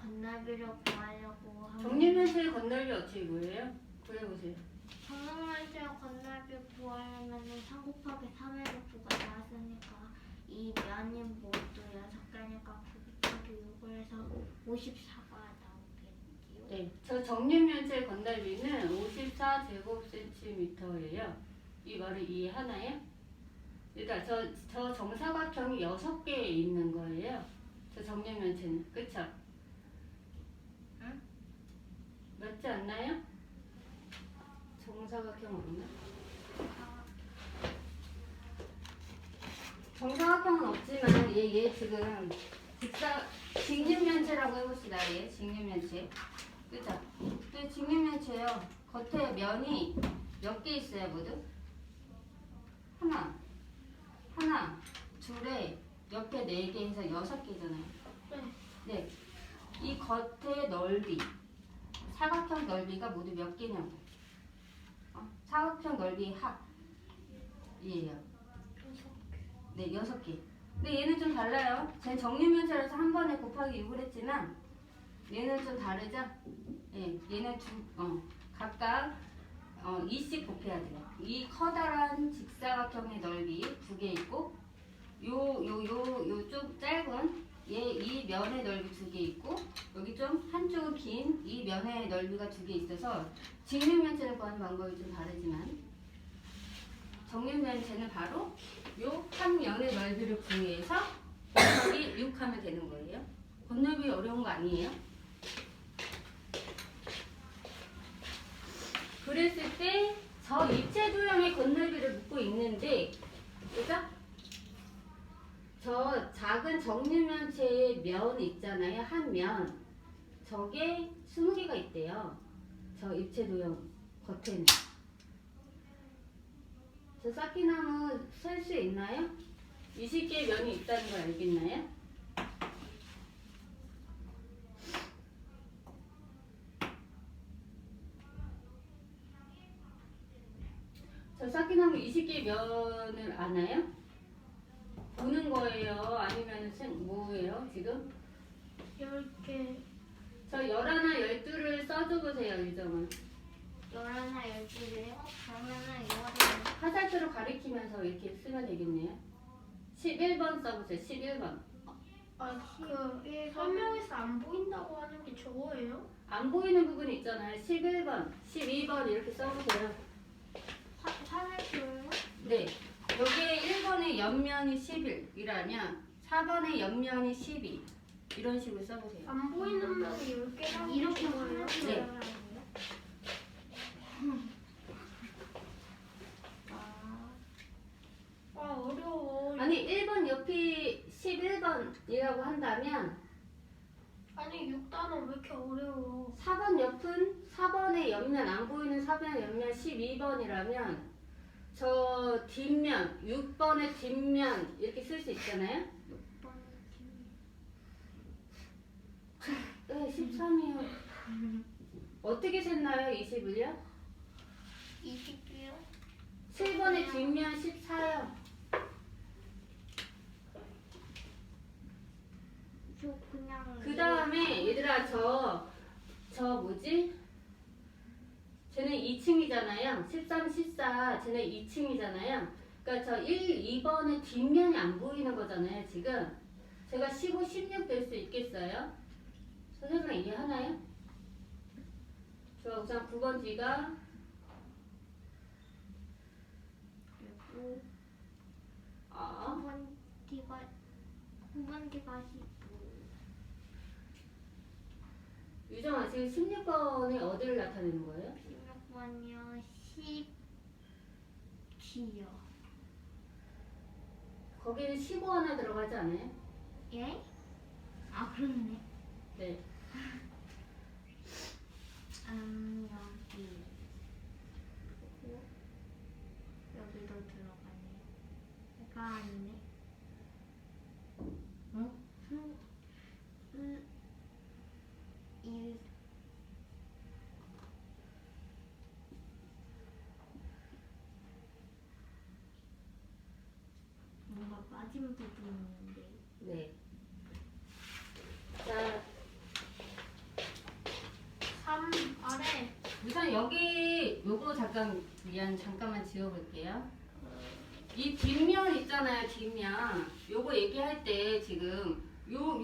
건널비를 구하려고 하면 정육면체의 건널비 어떻게 구해요? 구해보세요. 정육면체의 건널비 구하려면 3 곱하기 3에서 9가 나왔으니까 이 면이 모두 6개니까 9 곱하기 6을 해서 54가 나오겠지요. 네. 저 정육면체의 건널비는 54제곱센티미터예요. 이 말을 이해하나요? 그러니까 저 정사각형이 6개 있는 거예요. 저 정육면체는. 그쵸? 응? 맞지 않나요? 정사각형 없나? 정사각형은 없지만 얘 지금 직육면체라고 해봅시다. 얘 직육면체. 그죠? 근데 직육면체요. 겉에 면이 몇 개 있어요, 모두? 하나, 둘에 옆에 4개 해서 6개잖아요. 네. 이 겉의 넓이, 사각형 넓이가 모두 몇 개냐고. 사각형 넓이 합이에요. 네, 6개. 근데 얘는 좀 달라요. 쟤는 정육면체라서 한 번에 곱하기 6을 했지만 얘는 좀 다르죠? 예, 얘는 각각 2씩 곱해야 돼요. 이 커다란 직사각형의 넓이 2개 있고 요 좀 짧은 이 면의 넓이 2개 있고 여기 좀 한쪽은 긴 이 면의 넓이가 2개 있어서 직육면체를 구하는 방법이 좀 다르지만 정육면체는 바로 요 한 면의 넓이를 구해서 곱하기 6 하면 되는 거예요. 건너기 어려운 거 아니에요? 그랬을 때 저 입체 도형의 건널비를 묻고 있는데, 그죠? 저 작은 정육면체의 면 있잖아요. 한 면. 저게 20개가 있대요. 저 입체 도형 겉에는. 저 쌓기나무 셀 수 있나요? 20개의 면이 있다는 걸 알겠나요? 저 쌓기나무 20개의 면을 아나요? 보는 거예요? 아니면 뭐예요 지금? 10개. 저 11, 12를 써줘보세요. 유정은 11, 12개요? 그러면은 이거를 화살표로 가리키면서 이렇게 쓰면 되겠네요. 11번 써보세요. 11번. 그 설명에서 안 보인다고 하는 게 저거예요? 안 보이는 부분이 있잖아요. 11번, 12번 이렇게 써보세요. 화살표요? 네. 여기에 1번의 옆면이 11이라면 4번의 옆면이 12 이런 식으로 써보세요. 안 보이는 면이 10개라고 이렇게 거예요? 네. 어려워. 아니 1번 옆이 11번이라고 한다면 아니 6단원 왜 이렇게 어려워? 4번 옆은 4번의 옆면 안 보이는 4번의 옆면 12번이라면 저 뒷면 6번의 뒷면 이렇게 쓸 수 있잖아요. 네, 13이요. 어떻게 셌나요? 20을요? 20개요? 7번의 뒷면 14요. 저 그냥 그 다음에 얘들아 저 뭐지? 쟤는 2층이잖아요. 13, 14 쟤는 2층이잖아요. 그러니까 저 1, 2번의 뒷면이 안 보이는 거잖아요. 지금 제가 15, 16 될 수 있겠어요? 선생님은 이해하나요? 좋아, 우선 9번 뒤가 그리고 아 9번 뒤가 15. 유정아 지금 16번에 어디를 나타내는 거예요? 16번이요. 10T요. 거기는 15 하나 들어가지 않아요? 예? 아 그렇네. 네. 여기 그리고 여기도 들어가네요. 내가 아니네. 응? 이 뭔가 빠진 부분이 있는데. 네. 자, 3 아래. 우선 여기 요거 잠깐만 지워볼게요. 이 뒷면 있잖아요, 뒷면. 요거 얘기할 때 지금 요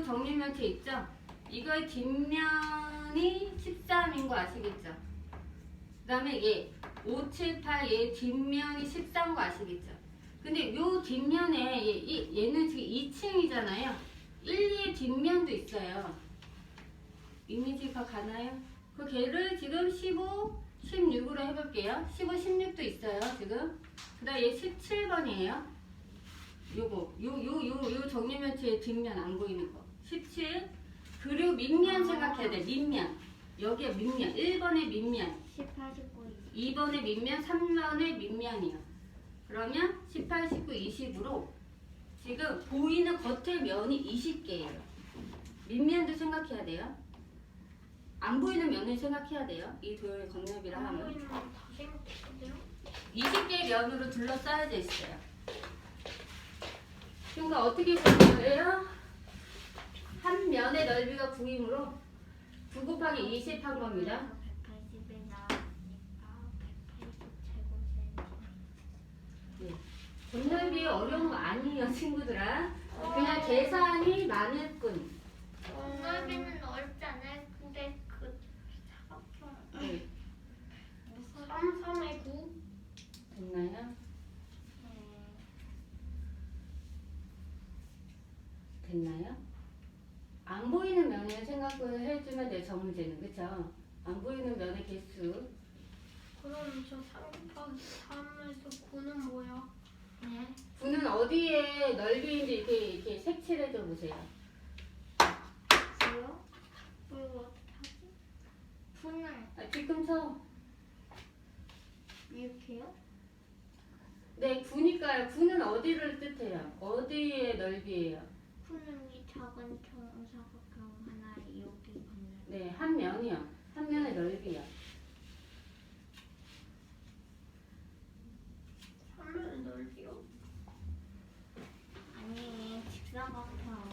정육면체 있죠? 이거의 뒷면이 13인 거 아시겠죠? 그 다음에 얘 5, 7, 8 얘 뒷면이 13인 거 아시겠죠? 근데 요 뒷면에 얘는 지금 2층이잖아요. 1, 2의 뒷면도 있어요. 이미지가 가나요? 그 걔를 지금 15, 16으로 해볼게요. 15, 16도 있어요, 지금. 그 다음에 얘 17번이에요. 요 정리면체의 뒷면 안 보이는 거. 17. 그리고 밑면 생각해야 돼, 밑면. 여기에 밑면. 1번의 밑면. 18, 19, 20. 2번의 밑면, 3번의 밑면이요. 그러면 18, 19, 20으로 지금 보이는 겉의 면이 20개예요. 밑면도 생각해야 돼요. 안 보이는 면을 생각해야 돼요. 이 도형의 건너비라 안 하면 보이는 거다 생각했거든요. 20개의 면으로 둘러싸여져 있어요. 그러니까 어떻게 보는 거예요? 한 면의 넓이가 9이므로 9 곱하기 20 한 겁니다. 180이 나오니까 180 제곱센티미터. 네. 건널비 어려운 거 아니에요, 친구들아. 그냥 계산이 많을 뿐. 넓이는 어렵지 않아요. 근데 그 사각형 네. 3, 3에 9. 됐나요? 됐나요? 안 보이는 면을 생각을 해주면 돼, 저 문제는. 그쵸? 안 보이는 면의 개수. 그럼 저 3 곱하기 3에서 9는 뭐야? 네. 9는 어디에 넓이인지 이렇게 색칠해줘 보세요. 뭐요? 이거 어떻게 하지? 분을 아, 지금 쳐. 이렇게요? 네, 9니까요. 9는 어디를 뜻해요? 어디의 넓이에요? 분은 이 작은 정사각형 하나에 여기 건널. 네, 한 면이요. 한 면의 넓이요. 3면의 넓이요? 아니 직사각형.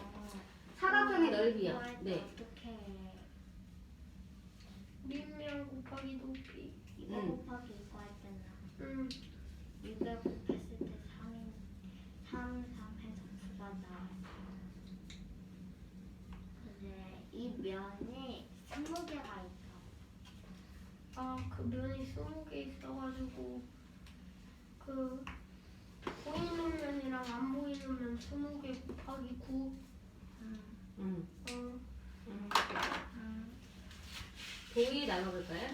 사각형의 넓이요. 구할 때 네. 어떻게 해? 밑면 곱하기 높이. 이거 음. 곱하기 이거 할 때는 6. 6을 곱했을 때 3 해서 9가 나왔어. 근데 이 면이 20개가 있어. 아, 그 면이 20개 있어가지고 그 보이는 면이랑 안 보이는 면 20개 곱하기 9. 음. 어, 도희 나눠볼까요?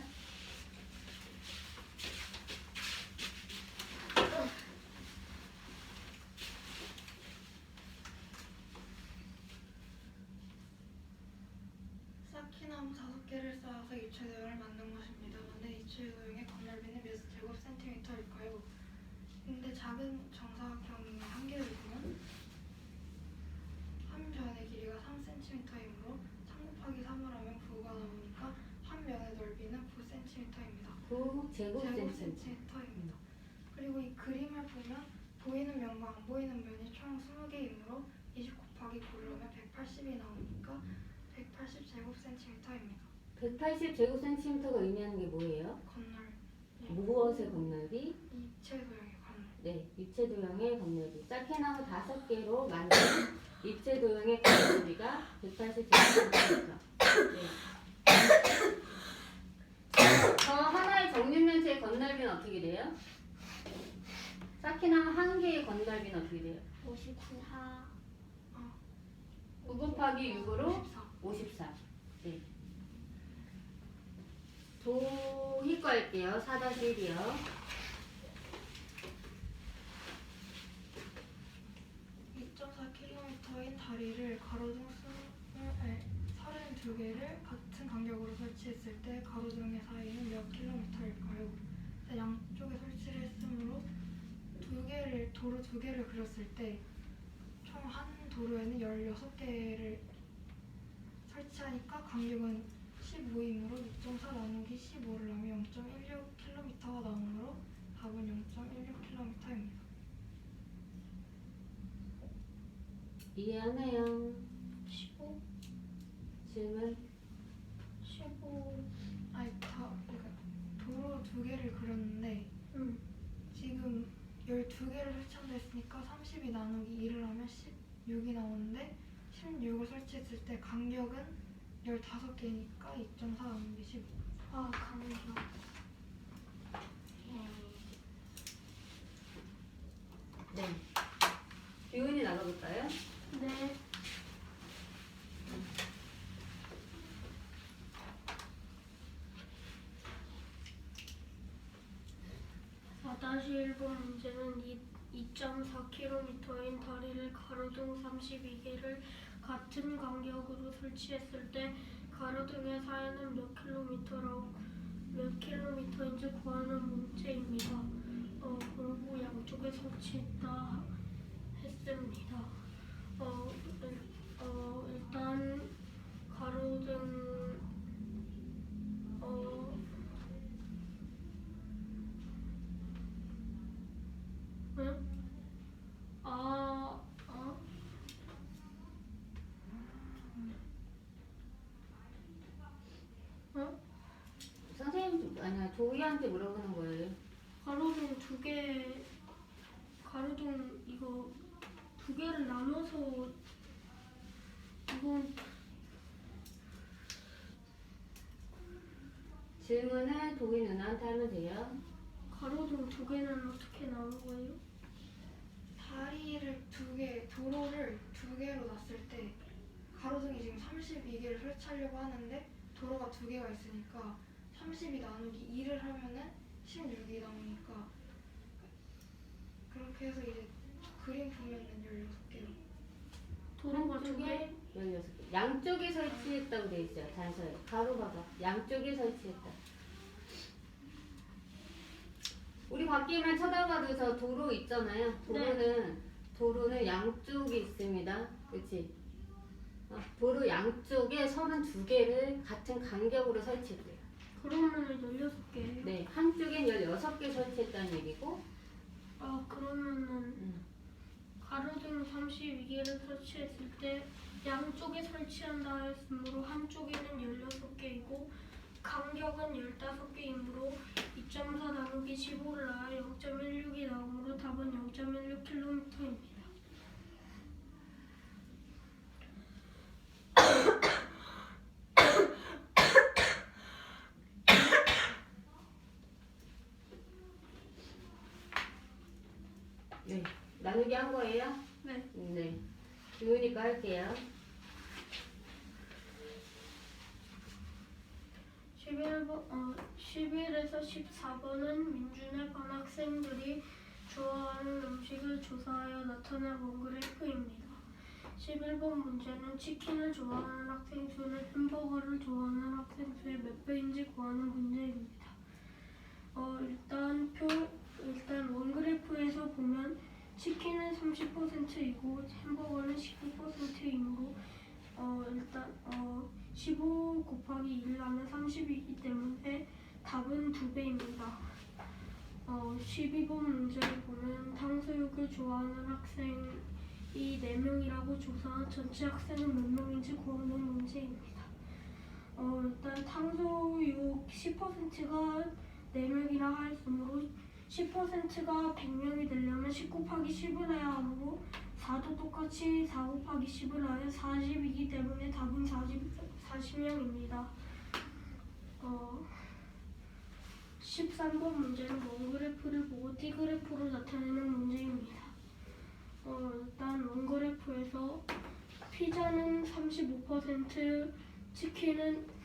쌓기나무 5개를 쌓아서 입체 도형을 만든 것입니다. 근데 입체 도형의 건널비는 몇 제곱센티미터일까요? 근데 작은 정사각형의 한계를 보면 한 변의 길이가 3cm이므로 3 곱하기 3을 하면 9가 나오니까 한 면의 넓이는 9cm입니다. 9 제곱센티미터. 제곱센티미터입니다. 그리고 이 그림을 보면 보이는 면과 안 보이는 면이 총 20개이므로 20 곱하기 9를 하면 180이 나오니까 180 제곱센티미터입니다. 180 제곱센티미터가 의미하는 게 뭐예요? 건널 무엇의 건널비? 입체 도형의 건널. 네, 입체 도형의 건널비. 짝해나무 5개로 만든 입체 도형의 건널비가 180 제곱센티미터. 네. 저 하나의 정육면체의 건널비는 어떻게 돼요? 짝해나무 한 개의 건널비는 어떻게 돼요? 54. 9 곱하기 6으로 54. 54. 네. 도희 거 할게요. 4-1이요. 2.4km인 다리를 가로등 32개를 같은 간격으로 설치했을 때 가로등의 사이는 몇 킬로미터일까요? 양쪽에 설치를 했으므로 도로 2개를 그렸을 때 총 한 도로에는 16개를 설치하니까 간격은 15이므로 2.4 나누기 15를 하면 0.16km가 나오므로 답은 0.16km입니다. 이해하나요? 15. 질문? 15. 아니 그러니까 도로 2개를 그렸는데 응. 지금 12개를 설치한다 했으니까 32 나누기 2를 하면 16이 나오는데 16을 설치했을 때 간격은 15개니까 2.4 나누기 15. 아, 간격. 네. 유은이 나가볼까요? 네. 2-1번 문제는 2.4km인 다리를 가로등 32개를 같은 간격으로 설치했을 때 가로등의 사이는 몇 킬로미터인지 구하는 문제입니다. 공부 양쪽에 설치했다 했습니다. 일단 가로등 응? 선생님 아니야 조이한테 물어보는 거예요. 가로등 가로등 이거 두 개를 나눠서 이건 질문은 도희 누나한테 하면 돼요. 가로등 두 개는 어떻게 나온 거예요? 다리를 도로를 두 개로 놨을 때 가로등이 지금 32개를 설치하려고 하는데 도로가 두 개가 있으니까 32 나누기 2를 하면은 16이 나오니까 그렇게 해서 이제 그림 보면은 16개로. 도로가 두 개? 16개. 양쪽에 설치했다고 돼 있어요. 단서에. 가로 봐봐. 양쪽에 설치했다. 우리 밖에만 쳐다봐도 저 도로 있잖아요. 도로는 양쪽에 있습니다. 그렇지? 도로 양쪽에 선은 두 개를 같은 간격으로 설치해요. 그러면은 16개예요? 네, 한쪽엔 16개 설치했다는 얘기고. 그러면은 가로등 32개를 설치했을 때 양쪽에 설치한다 했으므로 한쪽에는 16개이고 간격은 15개이므로 2.4 나누기 15를 나야 0.16이 나오므로 답은 0.16km입니다. 네, 나누기 한 거예요? 네. 네. 좋으니까 할게요. 11에서 14번은 민준의 반 학생들이 좋아하는 음식을 조사하여 나타낸 원그래프입니다. 11번 문제는 치킨을 좋아하는 학생 수는 햄버거를 좋아하는 학생 수의 몇 배인지 구하는 문제입니다. 일단 원그래프에서 보면 치킨은 30%이고 햄버거는 19%이므로 15 곱하기 1을 하면 30이기 때문에 답은 2배입니다. 12번 문제를 보면 탕수육을 좋아하는 학생이 4명이라고 조사한 전체 학생은 몇 명인지 구하는 문제입니다. 일단 탕수육 10%가 4명이라 하였으므로 10%가 100명이 되려면 10 곱하기 10을 해야 하므로 4도 똑같이 4 곱하기 10을 하여 40이기 때문에 답은 40명입니다. 13번 문제는 원그래프를 보고 T그래프로 나타내는 문제입니다. 일단 원그래프에서 피자는 35%, 치킨은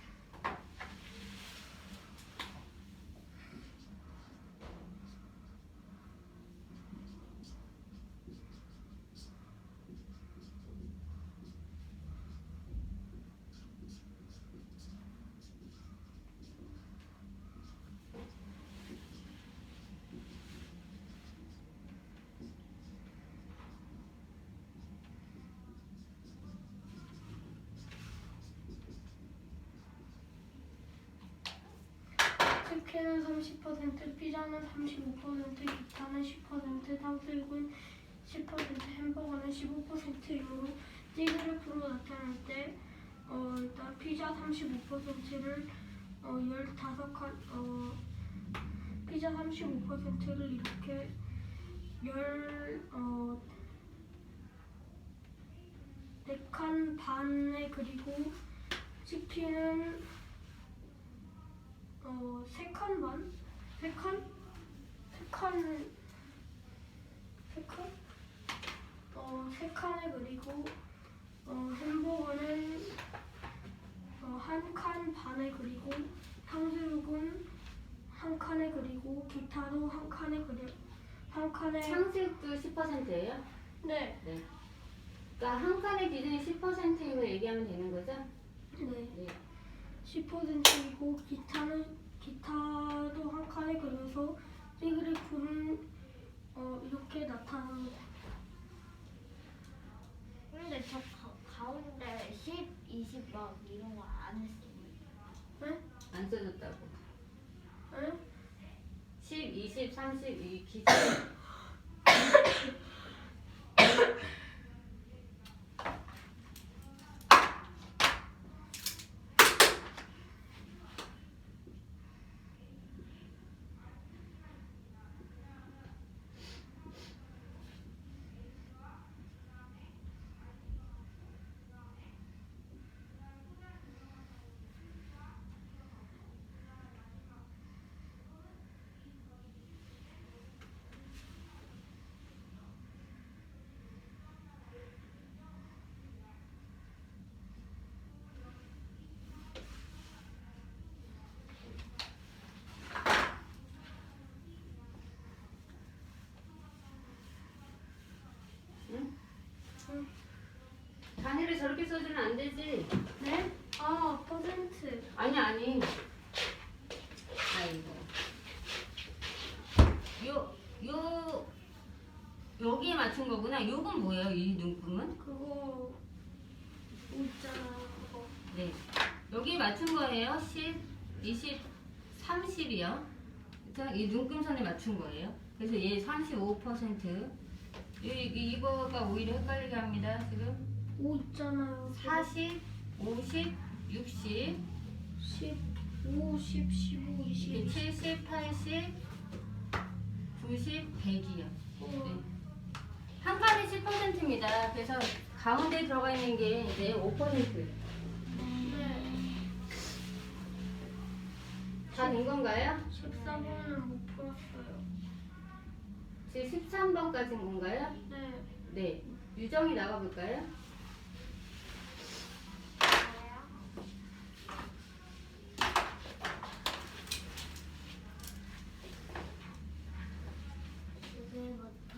치킨은 30%, 피자는 35%, 기타는 10%, 탕수육은 10%, 햄버거는 15%이므로 T그래프로 나타낼 때 일단 피자 35%를 15칸 피자 35%를 이렇게 4칸 반에 그리고 치킨은 3칸 반? 3칸? 3칸에 그리고 햄버거는 1칸 반에 그리고 탕수육은 1칸에 그리고 그리고 기타도 한 칸에 그려 한 칸에 창습도 10%예요? 네. 네. 그러니까 한 칸의 기준이 10%인 걸 얘기하면 되는 거죠? 네. 네. 10%이고 기타도 한 칸에 그려서 띠그래프는 이렇게 나타납니다. 근데 저 가운데 10, 20 막 이런 거 안 했어요. 네? 안 써줬다고. 네? 10, 20, 30 이 기준. 단위를 저렇게 써주면 안 되지. 네? 아, 퍼센트. 아니. 아이고. 여기에 맞춘 거구나. 요건 뭐예요? 이 눈금은? 그거 있잖아요. 그거. 네. 여기에 맞춘 거예요. 10, 20, 30이요. 그쵸? 이 눈금선에 맞춘 거예요. 그래서 얘 35%. 이거가 오히려 헷갈리게 합니다. 지금 5 있잖아요. 40, 50, 60, 15, 10, 15, 20. 70, 80, 90, 100이요. 네. 한 칸이 10%입니다. 그래서 가운데 들어가 있는 게 이제 5%. 네. 다 된 건가요? 14번은 못 풀었어요. 지금 13번까지인 건가요? 네. 네. 유정이 나가볼까요? 여기부터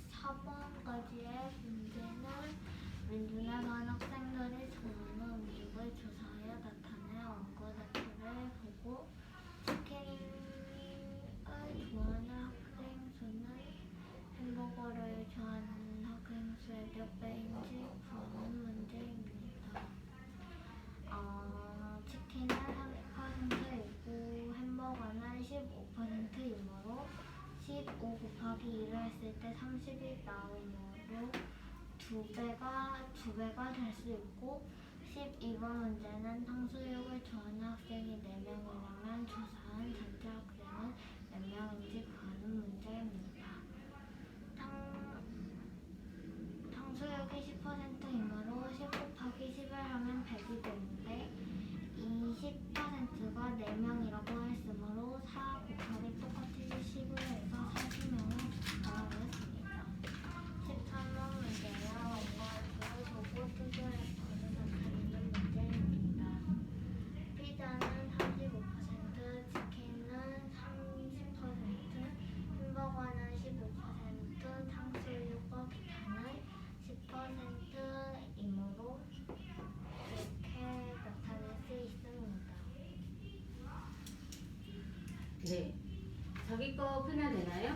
14번까지의 문제는 눈에 반 학생들이 좋아하는 음식을 조사하여 나타낸 원고대표를 보고 치킨을 좋아하는 학생 수는 햄버거를 좋아하는 학생 수의 몇 배인지 구하는 문제입니다. 치킨은 30%이고 햄버거는 15%이므로 15 곱하기 2를 했을 때 30이 나오므로 두 배가 될 수 있고 12번 문제는 탕수육을 좋아하는 학생이 4명이라면 조사한 전체 학생은 몇 명인지 구하는 문제입니다. 탕수육이 10%이므로 10 곱하기 10을 하면 100이 되는데 이 10%가 4명이라고 했으므로 4 곱하기 똑같이 10을 해서 40명을 구하였습니다. 13번 문제는 원고를 보고 투표를 나타내는 문제입니다. 피자는 35%, 치킨은 30%, 햄버거는 15%, 탕수육과 기타는 10%이므로 이렇게 나타낼 수 있습니다. 네. 자기 거 풀면 되나요?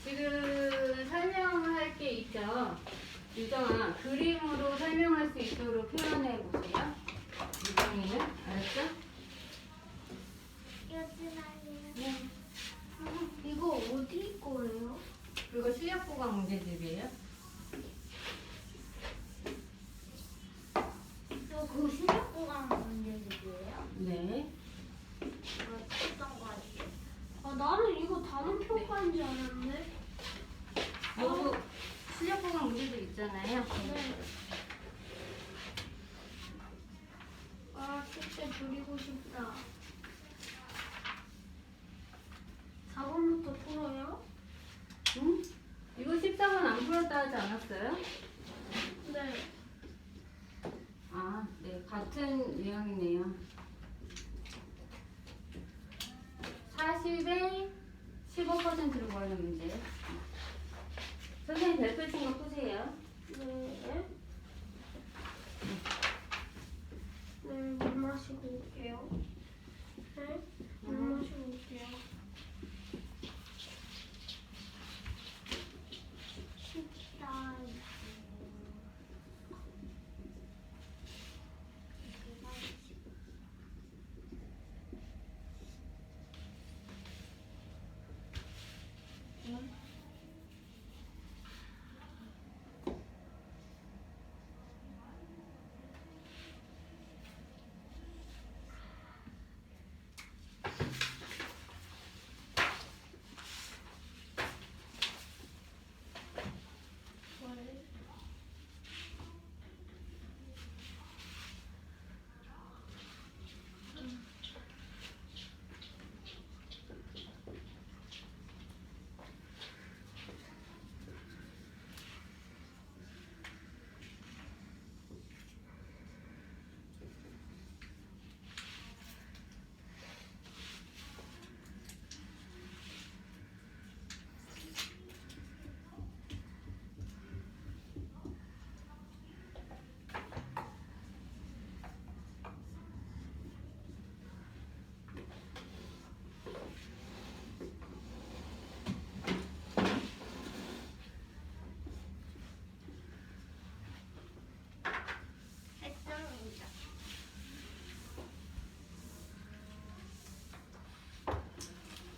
지금 설명할 게 있죠? 유정아, 그림으로 설명할 수 있도록 표현해 보세요. 유정이는 알았죠? 네. 이거 어디 거예요? 그리고 실력 보강 문제집이에요. 그 실력 보강 문제집이에요? 네. 어떤 거 아니에요? 아, 나는 이거 단원 평가인 줄 알았네. 요거 실력 보강 문제집 있잖아요. 네. 아, 숙제 줄이고 싶다. 4번부터 풀어요? 응? 이거 14번 안 풀었다 하지 않았어요? 네. 아, 네. 같은 유형이네요. 40에 15%로 구하는 문제. 선생님 별표 친 거 푸세요. 네. 네, 물 마시고 올게요. 네, 물 마시고 올게요. 식당 했습니다.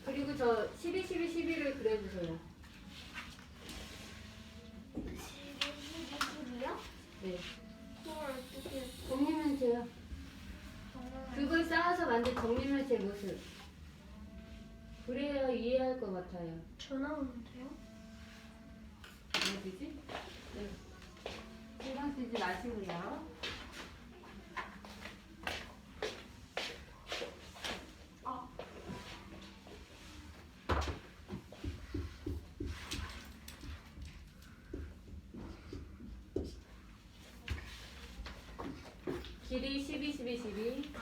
그리고 저 12, 12, 12를 그려주세요. 12이요? 네. 그걸 어떻게 정리면체요. 그걸 쌓아서 만든 정리면체 모습. 그래야 이해할 것 같아요. 전화 오는데요? 어디지? 네. 신경 쓰지 마시고요. 길이 12, 12, 12.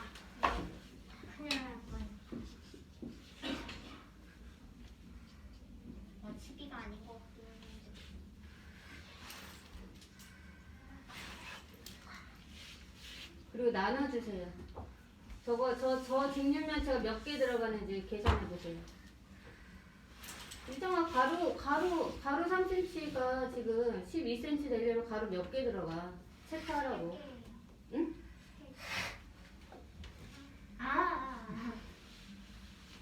큰일 날 뻔. 시기가 아니고 그리고 나눠주세요. 저 직육면체가 몇 개 들어가는지 계산해보세요. 이정아, 가로 3cm가 지금 12cm 되려면 가로 몇 개 들어가? 체크하라고. 응?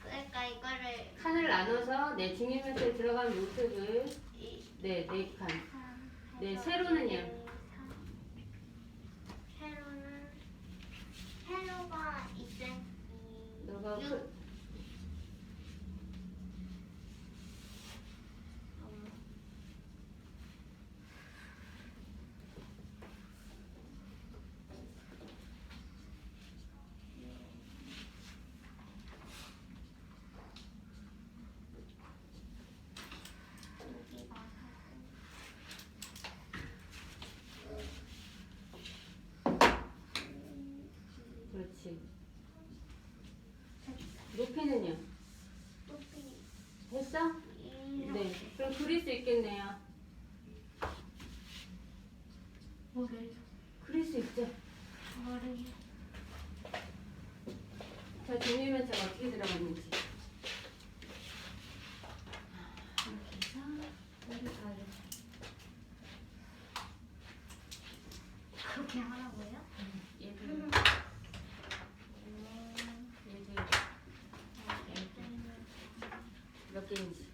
그러니까 이거를 칸을 나눠서 내 직육면체에 들어간 모습을 네 칸. 네, 세로는요? 세로가 2cm. 너가 그렇지. 높이는요? 높이 했어? 네. 그럼 그릴 수 있겠네요. 뭐를? 그릴 수 있죠? 머리 자, 직육면체가 어떻게 들어갔는지. 이렇게 해서 여기 가요. 그렇게 하라고요? 얘들 몇 개인지.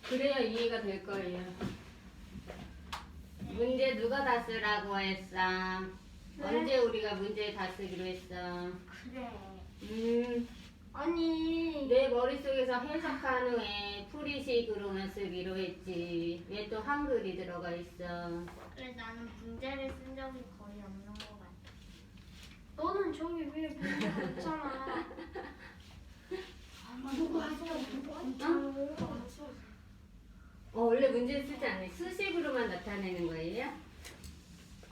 그래야 이해가 될 거예요. 문제 누가 다 쓰라고 했어? 언제 우리가 문제 다 쓰기로 했어? 그래. 아니, 내 머릿속에서 해석한 후에 풀이식으로만 쓰기로 했지. 왜 또 한글이 들어가 있어? 그래 나는 문제를 쓴 적이 거의 없는 것 같아. 너는 저기 위에 문제가 있잖아. 누구 했어? 원래 문제를 쓰지 않네. 수식으로만 나타내는 거예요?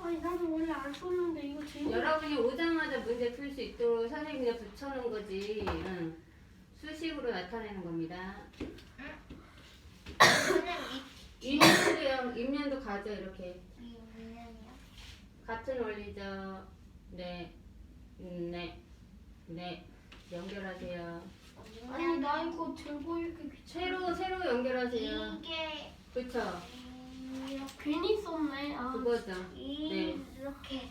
아니 나는 원래 안 썼는데 이거 제일 여러분이 오자마자 문제 풀 수 있도록 선생님이 그냥 붙여놓은 거지. 응. 수식으로 나타내는 겁니다. 선생님 임년도요. 임년도 가죠 이렇게. 이 문제는요? 같은 원리죠. 네. 네. 연결하세요. 아니 나 이거 들고 이렇게 귀찮아. 새로 연결하세요. 이게 그쵸? 괜히 썼네. 아 그거죠. 네. 이렇게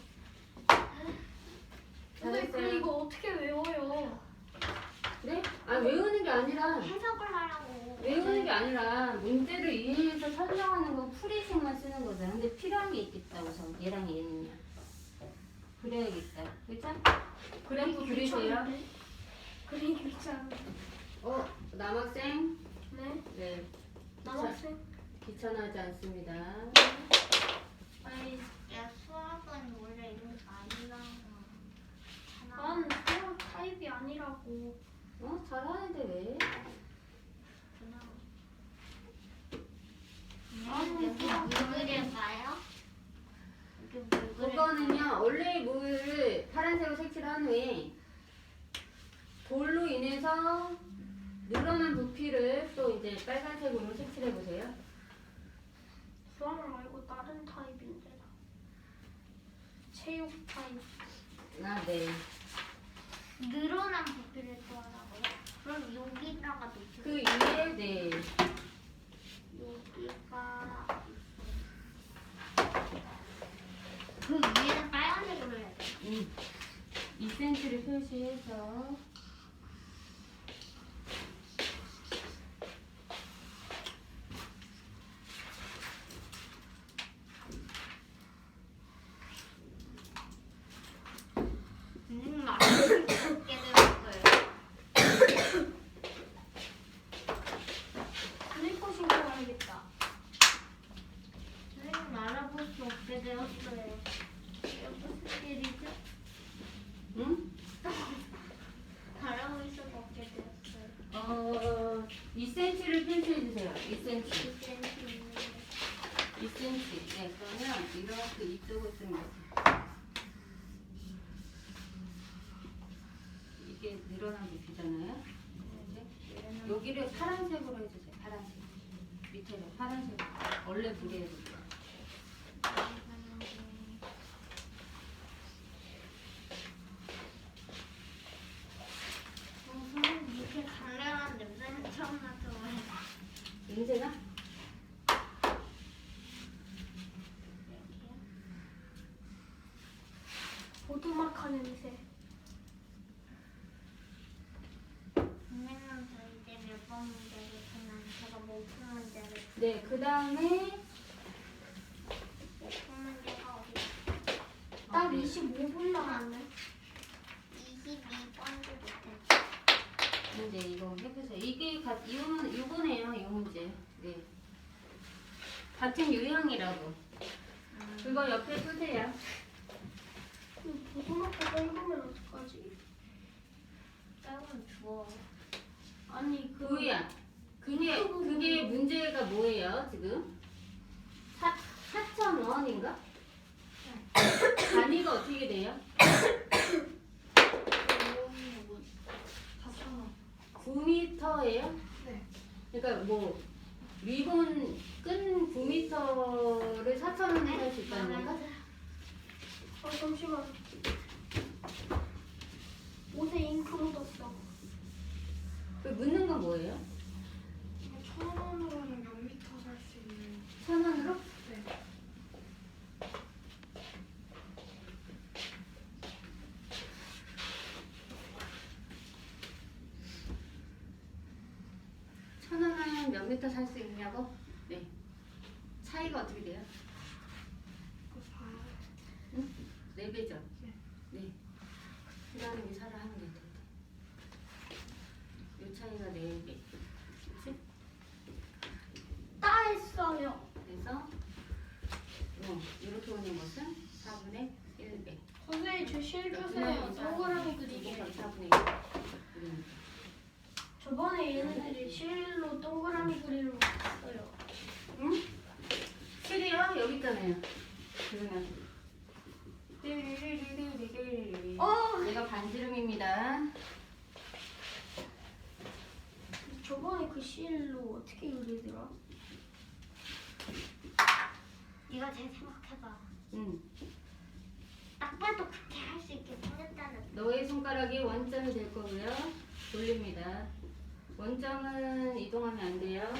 근데 잘했어요. 이거 어떻게 외워요? 네? 아 외우는 게 아니라 해석을 하라고. 외우는 게 아니라 문제를 이해해서 설명하는 건 풀이식만 쓰는 거잖아. 근데 필요한 게 있겠다 우선 얘랑 얘는요. 그래야겠다. 그쵸? 그래프 그리세요. 그리기 귀찮은데. 남학생? 네. 네. 남학생. 귀찮아하지 않습니다. 아니 야 수학은 원래 이런 거 아니라고. 난 수학 타입이 아니라고. 잘하는데 왜? 물 그릴까요? 이게 물 그릴 그거는요 원래 물을 파란색으로 색칠을 한 후에 돌로 인해서 늘어난 부피를 또 이제 빨간색으로 색칠해 보세요. 수학 말고 다른 타입인데. 체육 타입. 네. 늘어난 부피를 또 하라고요? 그럼 여기다가 놓지. 그 위에 네. 여기가 그 위에는 빨간색으로 해야 돼. 2cm를 표시해서 선생님 알아볼 수 없게 되었어요. 슬리퍼 신고 가야겠다. 선생님 알아볼 수 없게 되었어요. 이게 무슨 일이죠? 응? 알아볼 수 없게 되었어요. 2cm를 표시해 주세요. 2cm. 2cm. 2cm. 네, 그러면 이렇게 이쪽을 쓰면 이게 늘어난 부피잖아요. 이제 여기를 파란색으로 해주세요. 파란색. 밑에를 파란색으로. 원래 물에 해주세요. 선생님 이렇게 강렬한 냄새는 처음 맡아봐요. 냄새나? 보드마카 냄새. 선생님 저 이제 몇 번 문제를 푸면 제가 못 푼 문제를 네, 그 다음에 못 푼 문제가 어디? 딱 25분 남았네. 22번도 못했어. 문제 이거 해보세요. 이거네요, 이 문제. 네. 같은 유형이라고. 그거 옆에 쓰세요. 보드마카 읽으면 어떡하지? 짧은 주워. 아니, 그야. 그게 문제가 뭐예요, 지금? 4,000원인가? 단위가 어떻게 돼요? 9m예요? 네. 그러니까 뭐 리본 끈 9m를 4,000원에 살 수 있다는 건가? 잠시만. 옷에 잉크 묻었어. 그 묻는 건 뭐예요? 1,000원으로는 몇 미터 살 수 있는. 1,000원으로? 네. 천원은 몇 미터 살 수 있냐고? 네. 차이가 어떻게 돼요? 그 4. 4배죠? 네. 네. 그 다음에 계산을 하면 될 텐데. 요 차이가 4배. 그치? 따했어요. 그래서 이렇게 오는 것은 4분의 1배. 선생님 저 실 주세요. 동그라미 그리게. 4분의 1. 그러니까. 저번에 얘네들이 실로 동그라미 그리는 거 봤어요. 응? 실이요? 여기 있잖아요. 그러면 얘가 반지름입니다. 저번에 그 실로 어떻게 그리더라? 네가 잘 생각해봐. 응. 딱 봐도 그렇게 할 수 있게 생겼다는. 너의 손가락이 원점이 될 거고요. 돌립니다. 원점은 이동하면 안 돼요.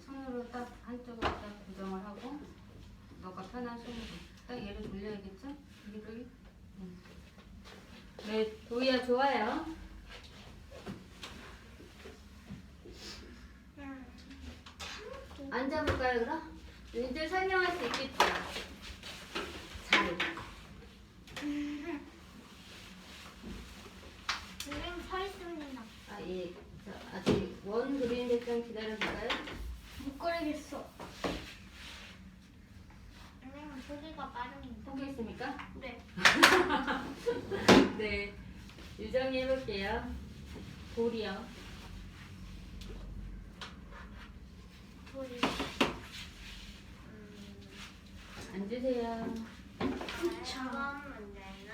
손으로 딱 한쪽으로 딱 고정을 하고 너가 편한 손으로 딱 얘를 돌려야겠죠? 여기. 네, 도희야 좋아요. 앉아볼까요 그럼? 이제 설명할 수 있겠죠? 잘. 선생님 서 있습니다. 아 예. 자, 아직 원 그리는데 좀 기다려볼까요? 못 그리겠어. 선생님 소리가 빠릅니다. 포기했습니까? 네. 네. 유정이 해볼게요. 돌이요. 소리. 앉으세요. 이번 문제는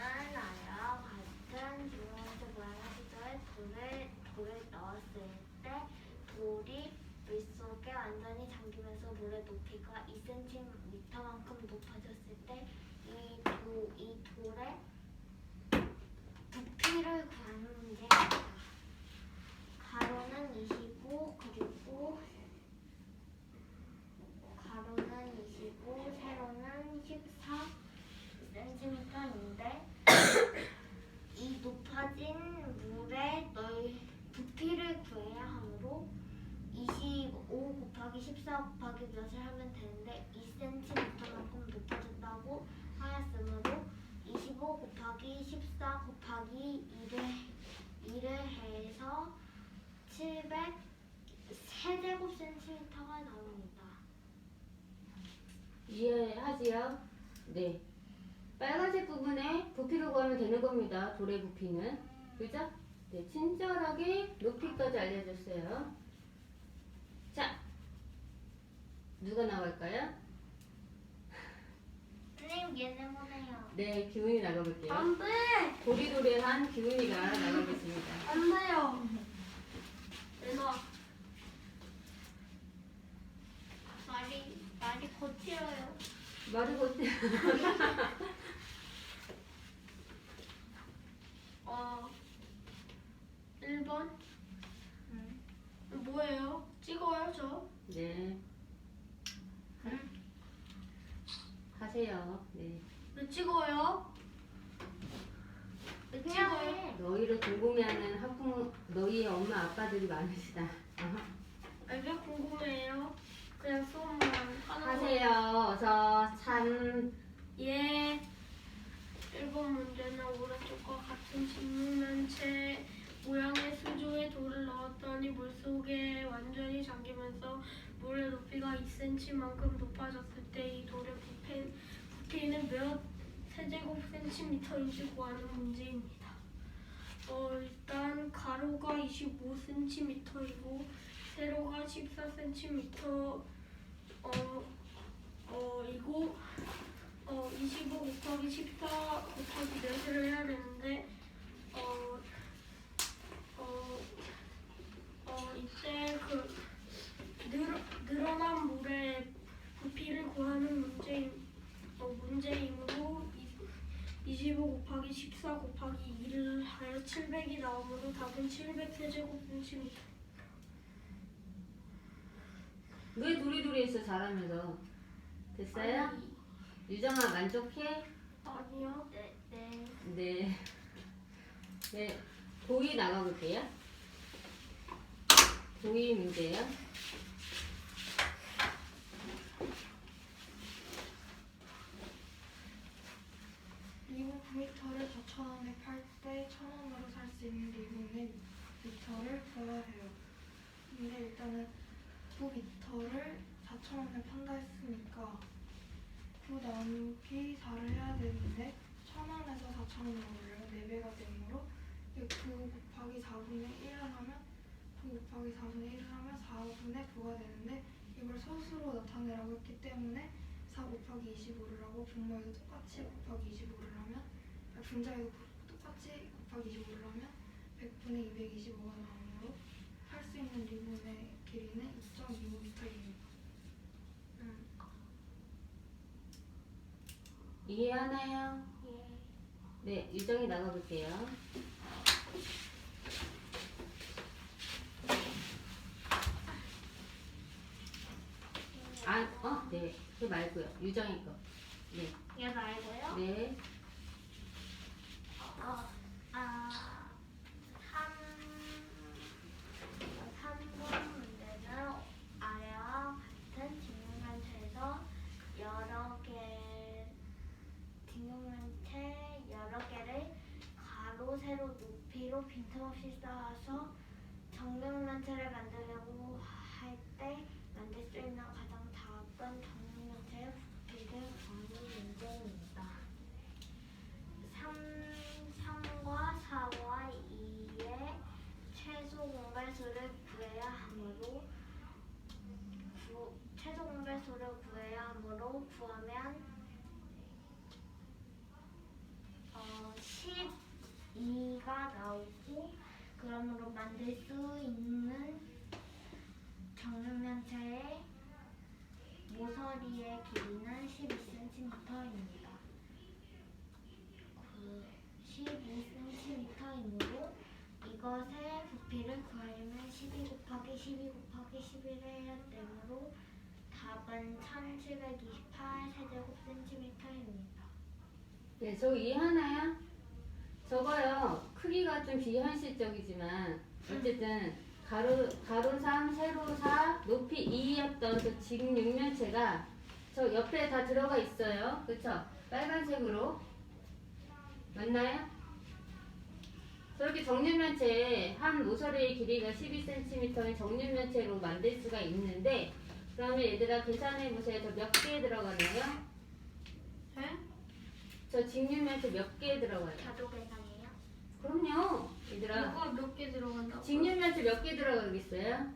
나와 같은 주문에서 모양의 수저에 돌을 넣었을 때 돌이 물속에 완전히 잠기면서 물의 높이가 2cm만큼 높아졌을 때 이 돌의 부피를 구하는 문제입니다. 가로는 25 그리고 세로는 14cm인데 이 높아진 물의 부피를 구해야 하므로 25 곱하기 14 곱하기 몇을 하면 되는데 2cm만큼 높아졌다고 하였으므로 25 곱하기 14 곱하기 2를 해서 700 세제곱센티미터가 나옵니다. 이해하지요? 네. 빨간색 부분에 부피를 구하면 되는 겁니다. 돌의 부피는. 그죠? 네, 친절하게 높이까지 알려줬어요. 자, 누가 나갈까요? 선생님 얘네 보내요. 네, 기훈이 나가볼게요. 안 돼! 도리도리한 기훈이가 나가겠습니다. 안 돼요. 내놔. 말이 거칠어요. 말이 못해. 1번? 뭐예요? 찍어요, 저? 네. 하세요. 네. 왜 찍어요? 왜 찍어요? 너희를 궁금해하는 학부모, 너희의 엄마 아빠들이 많으시다. 왜 궁금해요? 그냥 수업만 하는 하세요. 어서 참. 예. 1번 문제는 오른쪽과 같은 직면체 모양의 수조에 돌을 넣었더니 물속에 완전히 잠기면서 물의 높이가 2cm만큼 높아졌을 때 이 돌의 부피는 몇 세제곱센티미터인지 구하는 문제입니다. 일단 가로가 25cm이고 세로가 14cm 이거 25 곱하기 14 곱하기 몇을 해야 되는데 이때 그 늘어난 물의 부피를 구하는 문제이므로 25 곱하기 14 곱하기 2를 하여 700이 나오므로 답은 700세제곱센티미터. 왜 도리도리했어 잘하면서. 됐어요? 유정아 만족해? 아니요. 네. 네. 네. 도희 나가볼게요. 도희 문제요. 미국 9m를 4,000원에 팔 때 1,000원으로 살 수 있는 미국 미터를 구해야 해요. 근데 일단은 9m를 4,000원에 판다 했으니까 9 나누기 4를 해야 되는데 1,000원에서 4,000원으로 올려요. 4배가 되므로 9 곱하기 4분의 1을 하면 9 곱하기 4분의 1을 하면 4분의 9가 되는데 이걸 소수로 나타내라고 했기 때문에 4 곱하기 25를 하고 분모에도 똑같이 곱하기 25를 하면 분자에도 똑같이 곱하기 25를 하면 100분의 225가 나오므로 할 수 있는 리본의 길이는 2.25m입니다. 이해하나요? 예. 네, 유정이 나가볼게요. 네, 그 말고요. 유정이 거. 네, 얘 말고요? 네, 3번 문제는 아래와 같은 직육면체에서 직육면체 여러 개를 가로, 세로, 높이로 빈틈없이 쌓아서 정육면체를 만들려고 할 때 만들 수 있는 가장 작은 정육면체의 부피를 구하는 문제입니다. 3과 4와 2의 최소 공배수를 구해야 하므로 최소 공배수를 구해야 하므로 구하면 12가 나오고 그러므로 만들 수 있는 정육면체의 모서리의 길이는 12cm입니다. 12cm이므로 이것의 부피를 구하려면 12 곱하기 12 곱하기 11을 해야 되므로 답은 1728 세제곱센티미터입니다. 네, 저거 이해하나요? 저거요, 크기가 좀 비현실적이지만 어쨌든 가로 3, 세로 4, 높이 2였던 그 직육면체가 저 옆에 다 들어가 있어요. 그쵸? 빨간색으로 맞나요? 저렇게 정육면체 한 모서리의 길이가 12cm인 정육면체로 만들 수가 있는데, 그러면 얘들아 계산해 보세요. 저 몇 개 들어가나요? 네? 저 직육면체 몇 개 들어가요? 자도 계산이에요? 그럼요. 얘들아 뭐가 몇 개 들어간다고? 직육면체 몇 개 들어가겠어요?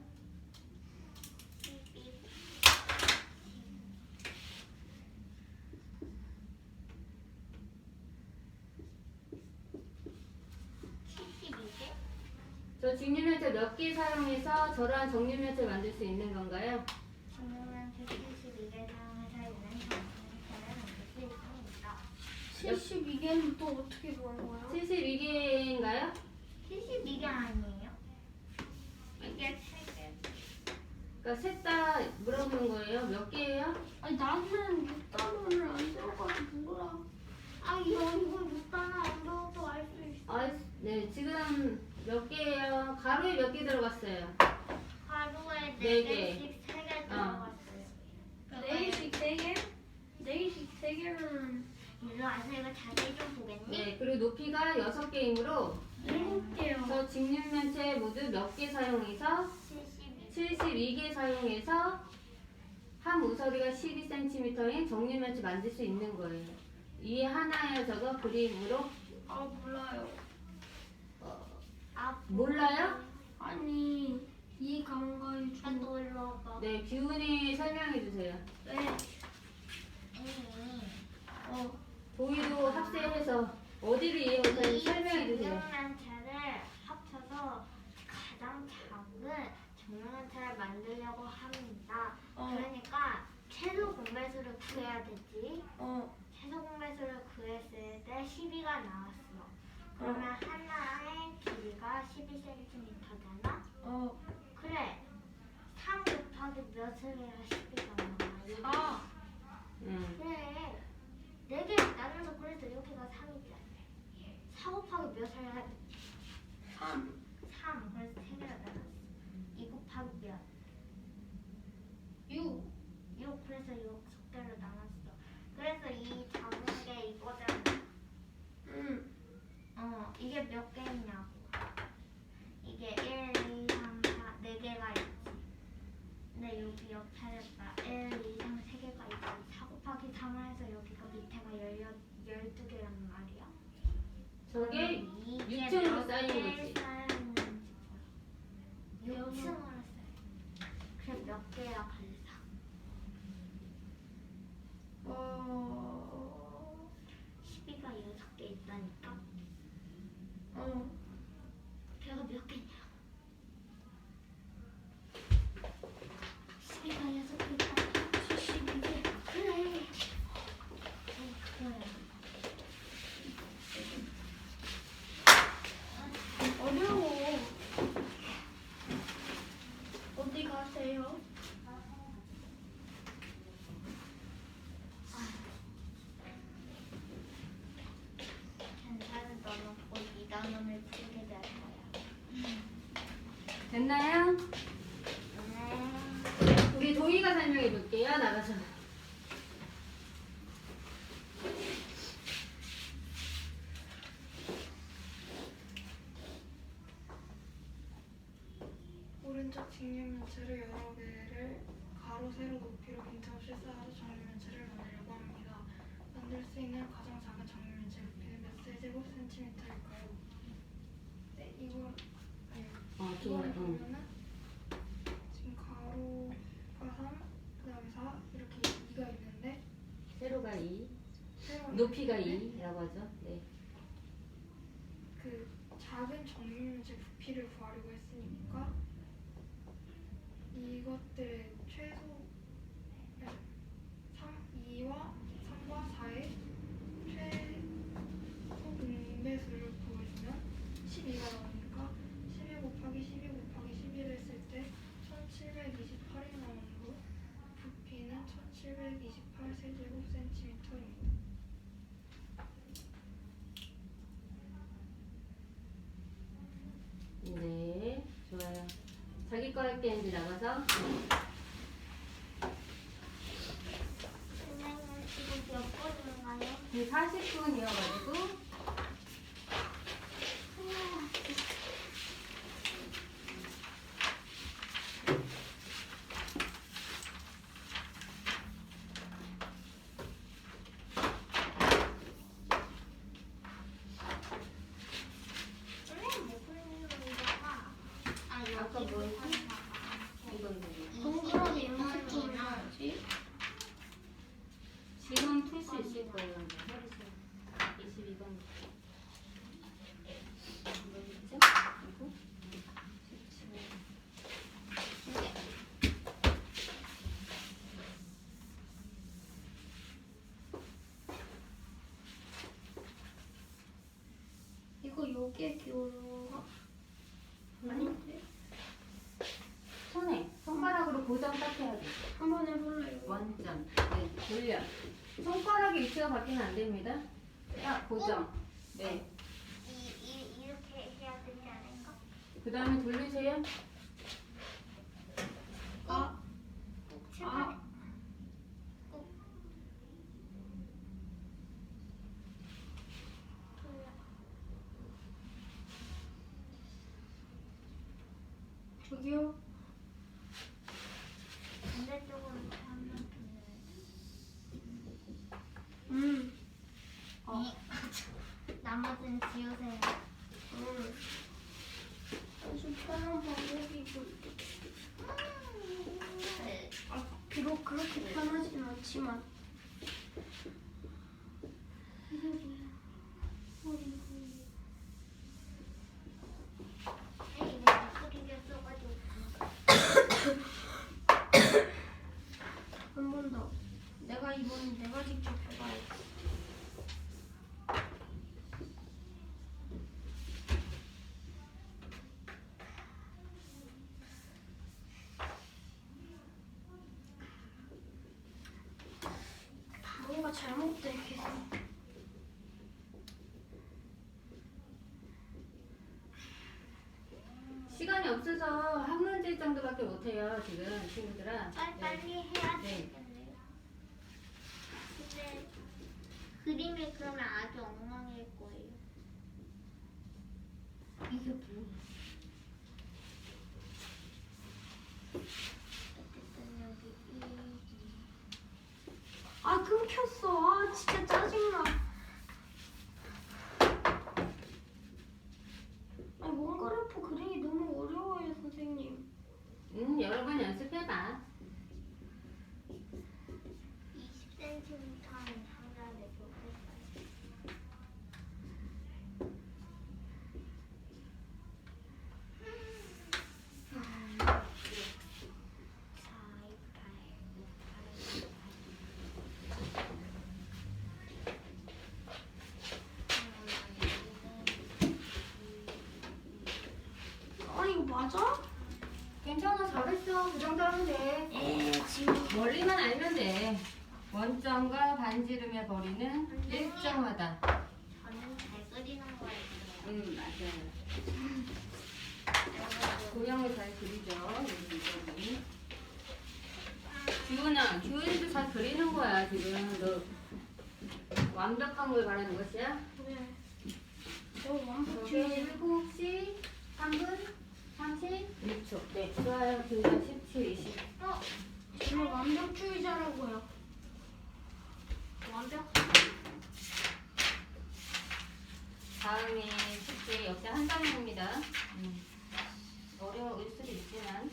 12. 저 직육면체 몇 개 사용해서 저러한 정육면체 만들 수 있는 건가요? 정육면체 72개 사용해서 있는 정육면체를 만들 수 있습니다. 72개는 또 어떻게 구하는 거예요? 72개인가요? 72개 아니에요? 이게 3개. 그러니까 셋 다 물어보는 거예요. 몇 개예요? 아니 나는 6단원을 안 들어가서 몰라. 이거 6단원 안 배워도 알 수 있어. 네, 지금 몇 개예요? 가로에 몇 개 들어갔어요? 하루에 네 4개씩 3개 들어갔어요. 4개씩 3개? 4개씩 3개면 이거 아세요? 이거 자세히 좀 보겠니? 네, 그리고 높이가 6개이므로 7개요. 저 직육면체 모두 몇 개 사용해서 72개 사용해서 한 모서리가 12cm인 정육면체 만들 수 있는 거예요. 이해하나요? 저거 그림으로? 몰라요. 몰라요? 아니 이해가 안 가요. 저. 또 일로 와봐. 네, 기훈이 설명해 주세요. 네. 보이도 합세해서 어디를 이해 못하는지 설명해 주세요. 정육면체를 합쳐서 가장 작은 정육면체를 만들려고 합니다. 그러니까 최소 공배수를 구해야 되지. 최소 공배수를 구했을 때 12가 나왔어. 그러면 하나의 길이가 12cm잖아? 그래. 3 곱하기 몇을 해야 12가 나와? 4. 그래. 4개 나눠서 그래서 여기가 3이잖아. 4 곱하기 몇을 해야 3. 3. 그래서 3개를 나눴어. 2 곱하기 몇? 6. 6. 그래서 6개를 나눴어. 그래서 이 작은 게 이거잖아. 이게 몇 개냐고. 이게 1, 2, 3, 4, 4개가 있지. 근데 여기 옆에다 1, 2, 3, 3개가 있지. 4 곱하기 3을 해서 여기가 밑에가 12개란 말이야. 저게 이게 6층으로 몇 쌓인 개를 거지. 쌓였는지 보여. 6층으로 쌓여. 그래 몇 개야 발사. 됐나요? 우리 도희가 설명해 볼게요. 나가서. 오른쪽 직육면체를 여러 개를 가로, 세로, 높이로 빈틈없이 쌓아서 정육면체를 만들려고 합니다. 만들 수 있는 가장 작은 정육면체 높이는 몇 세제곱 센티미터일까요? 네, 이거 이거를 보면은 지금 가로가 3, 그다음에 4 이렇게 2가 있는데 세로가 2, 세로가 높이가 있는데 2라고 하죠. 네. 그 작은 정육면체 부피를 구하려고 했으니까 이것들의 최소 2와 3과 4의 최소 분배수를 구해주면 12가 나오니까 12 곱하기 12 곱하기 11을 했을 때 1728이 나오므로 부피는 1728 세제곱 센티미터입니다. 네, 좋아요. 자기 거 할 때 이제 나가서. 선생님 이거 몇 번인가요? 40분이어가지고. 선생님 못 풀리는 거가 아까 뭐였지? 이거. 동그라미 연습 좀 해야지. 지금 풀 수 있을 거예요. 22번. 뭐였죠? 이거? 이거 여기에 끼우는 건가? 아닌데? 손에 손가락으로 고정 딱 해야 돼. 한번 해볼래요. 원점. 네, 돌려. 손가락의 위치가 바뀌면 안 됩니다. 딱 고정. 네. 이렇게 해야 되지 않을까? 그 다음에 돌리세요. 아, 꼭 출발해. 꼭 돌려. 저기요. 반대쪽으로 이렇게 하면 돌려요. 나머지는 지우세요. 아주 편한 방법이고. 비록 그렇게 편하진 않지만. 이게 뭐야? 이거 예쁘게 써가지고. 한 번 더. 이번엔 내가 직접 해봐야지. 뭔가 잘못돼 계속. 시간이 없어서 한 문제 정도밖에 못해요. 지금 친구들아. 빨리 해야 네. 되겠네요. 근데 그림이 그러면 아주 엉망일 거예요. 이게 뭐야? 어쨌든 여기 아 끊겼어. 아 진짜 짜증나. 아니 원그래프 그리기 너무 어려워요 선생님. 여러 번 연습해봐. 20cm는 상당히 좋겠어요. 아니 이거 맞아? 괜찮아, 잘했어. 그 정도 하면 돼. 지금 원리만 알면 돼. 원점과 반지름의 거리는 일정하다. 저는 잘 그리는 거예요. 맞아요. 도형을 잘 그리죠. 여기 이쪽이. 지훈아, 지훈이도 잘 그리는 거야 지금. 너 완벽한 걸 바라는 것이야? 네. 저 저게 완벽주의. 7시 3분 36초. 네, 좋아요. 그가 17, 20. 저는 완벽주의자라고요. 완벽. 다음에 숙제 역시 한 장입니다. 어려울 수도 있지만.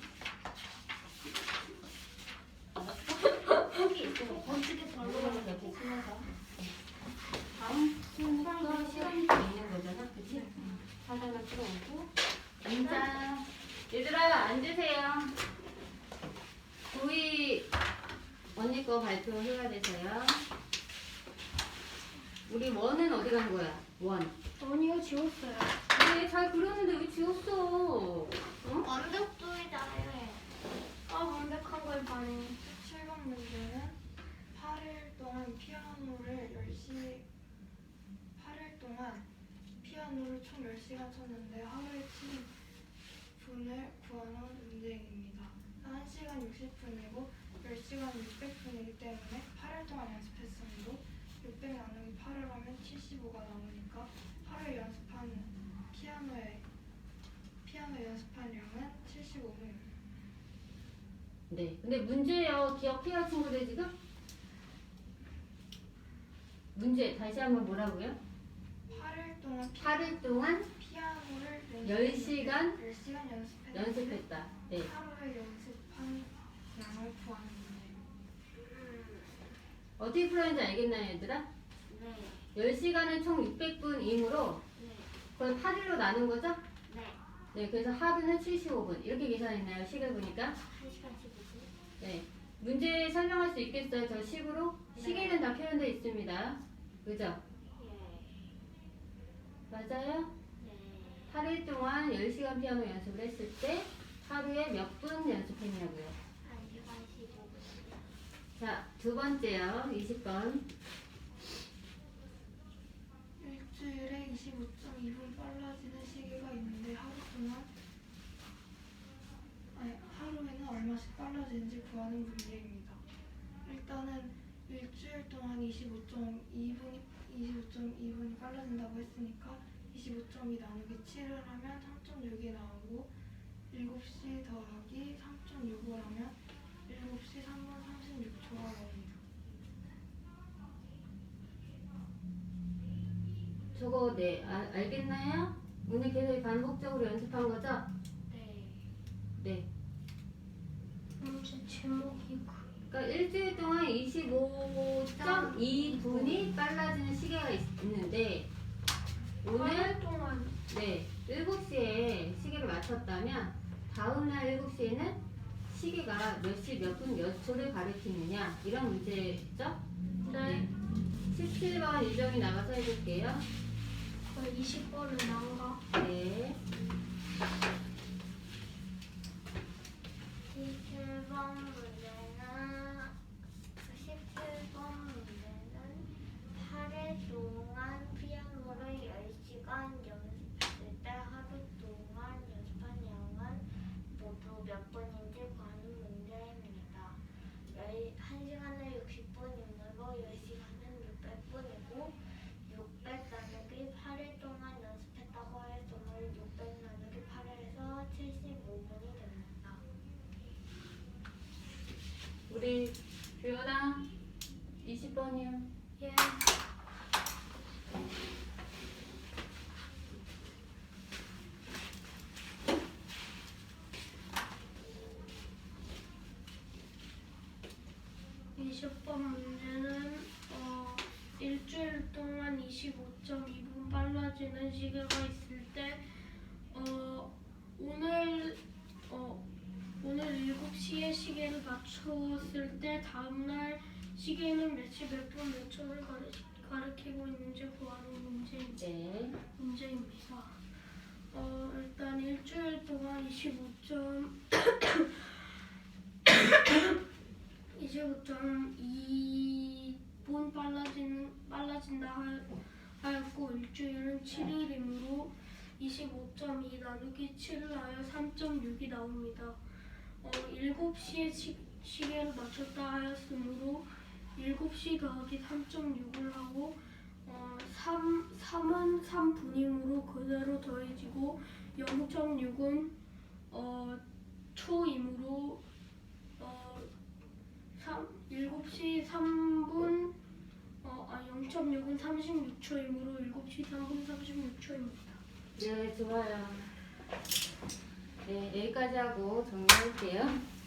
여기 있어. 어떻게 별로가는 이렇게 치면서. 다음 순간과 시간이 좀 있는 거잖아. 그치? 하나만 풀어오고. 앉아. 얘들아, 앉으세요. 조이 언니 거 발표해야 돼서요. 우리 원은 어디 간 거야? 원. 아니요, 지웠어요. 왜 잘 그렸는데 왜 지웠어? 응? 완벽주의자예요. 완벽한 걸 바래. 7번 문제는 8일 동안 피아노를 총 10시간 쳤는데 하루에 친 분을 구하는 문제입니다. 1시간 60분이고 10시간 600분이기 때문에 8일 동안 연습했음에도 600 나누기 8을 하면 75가 나오니까 하루에 연습한 피아노 연습한 양은 75분입니다. 네. 근데 문제요. 기억해요, 친구들 지금? 문제 다시 한번 뭐라고요? 8일 동안 8일 동안 피아노를 10시간 10시간 연습했다. 네. 하루에 연습한 양을 구하는 문제예요. 어떻게 풀었는지 알겠나요, 얘들아? 네. 10시간은 총 600분이므로 네. 그걸 8일로 나눈 거죠? 네. 네. 그래서 하루는 75분. 이렇게 계산했나요? 식을 보니까? 1시간 15분. 네. 문제 설명할 수 있겠어요? 저 식으로? 네. 시계는 다 표현되어 있습니다. 그죠? 예. 맞아요? 네. 8일 동안 10시간 피아노 연습을 했을 때 하루에 몇 분 연습했냐고요. 1시간 15분. 자, 두 번째요. 20번. 일주일에 25.2분 빨라지는 시계가 있는데 하루에는 얼마씩 빨라지는지 구하는 문제입니다. 일단은 일주일 동안 25.2분이 빨라진다고 했으니까 25.2 나누기 7을 하면 3.6이 나오고 7시 더하기 3.6을 하면 7시 3분 36초가 나옵니다. 저거 네 알겠나요? 오늘 계속 반복적으로 연습한 거죠? 네. 네. 문제 제목이 그러니까 일주일 동안 25.2분이 빨라지는 시계가 있는데 오늘 8일 동안 네 7시에 시계를 맞췄다면 다음날 7시에는 시계가 몇 시 몇 분 몇 초를 가리키느냐 이런 문제죠? 네. 17번 유정이 나가서 해볼게요. 20번을 나온가? 네. 17번 문제는 8일 동안 피아노를 10시간 연습했을 때 하루 동안 연습한 양은 모두 몇 분인지 구하는 문제입니다. 1시간은 60분이므로 10시간은 600분이고 600 나누기 8일 동안 연습했다고 해서 600 나누기 8을 해서 75분이 됩니다. 우리 주연아 20번이요. 예. 문제는 일주일 동안 25.2분 빨라지는 시계가 있을 때 오늘 7시에 시계를 맞추었을 때 다음날 시계는 몇 시 몇 분 몇 초를 가리키고 있는지 구하는 문제입니다. 네. 일단 일주일 동안 25.2분 빨라진다 하였고 일주일은 7일이므로 25.2 나누기 7을 하여 3.6이 나옵니다. 7시에 시계를 맞췄다 하였으므로 7시 더하기 3.6을 하고 3은 3분이므로 그대로 더해지고 0.6은 2이므로 7시 3분 0.6은 36초이므로 7시 3분 36초입니다. 네, 좋아요. 네, 여기까지 하고 정리할게요.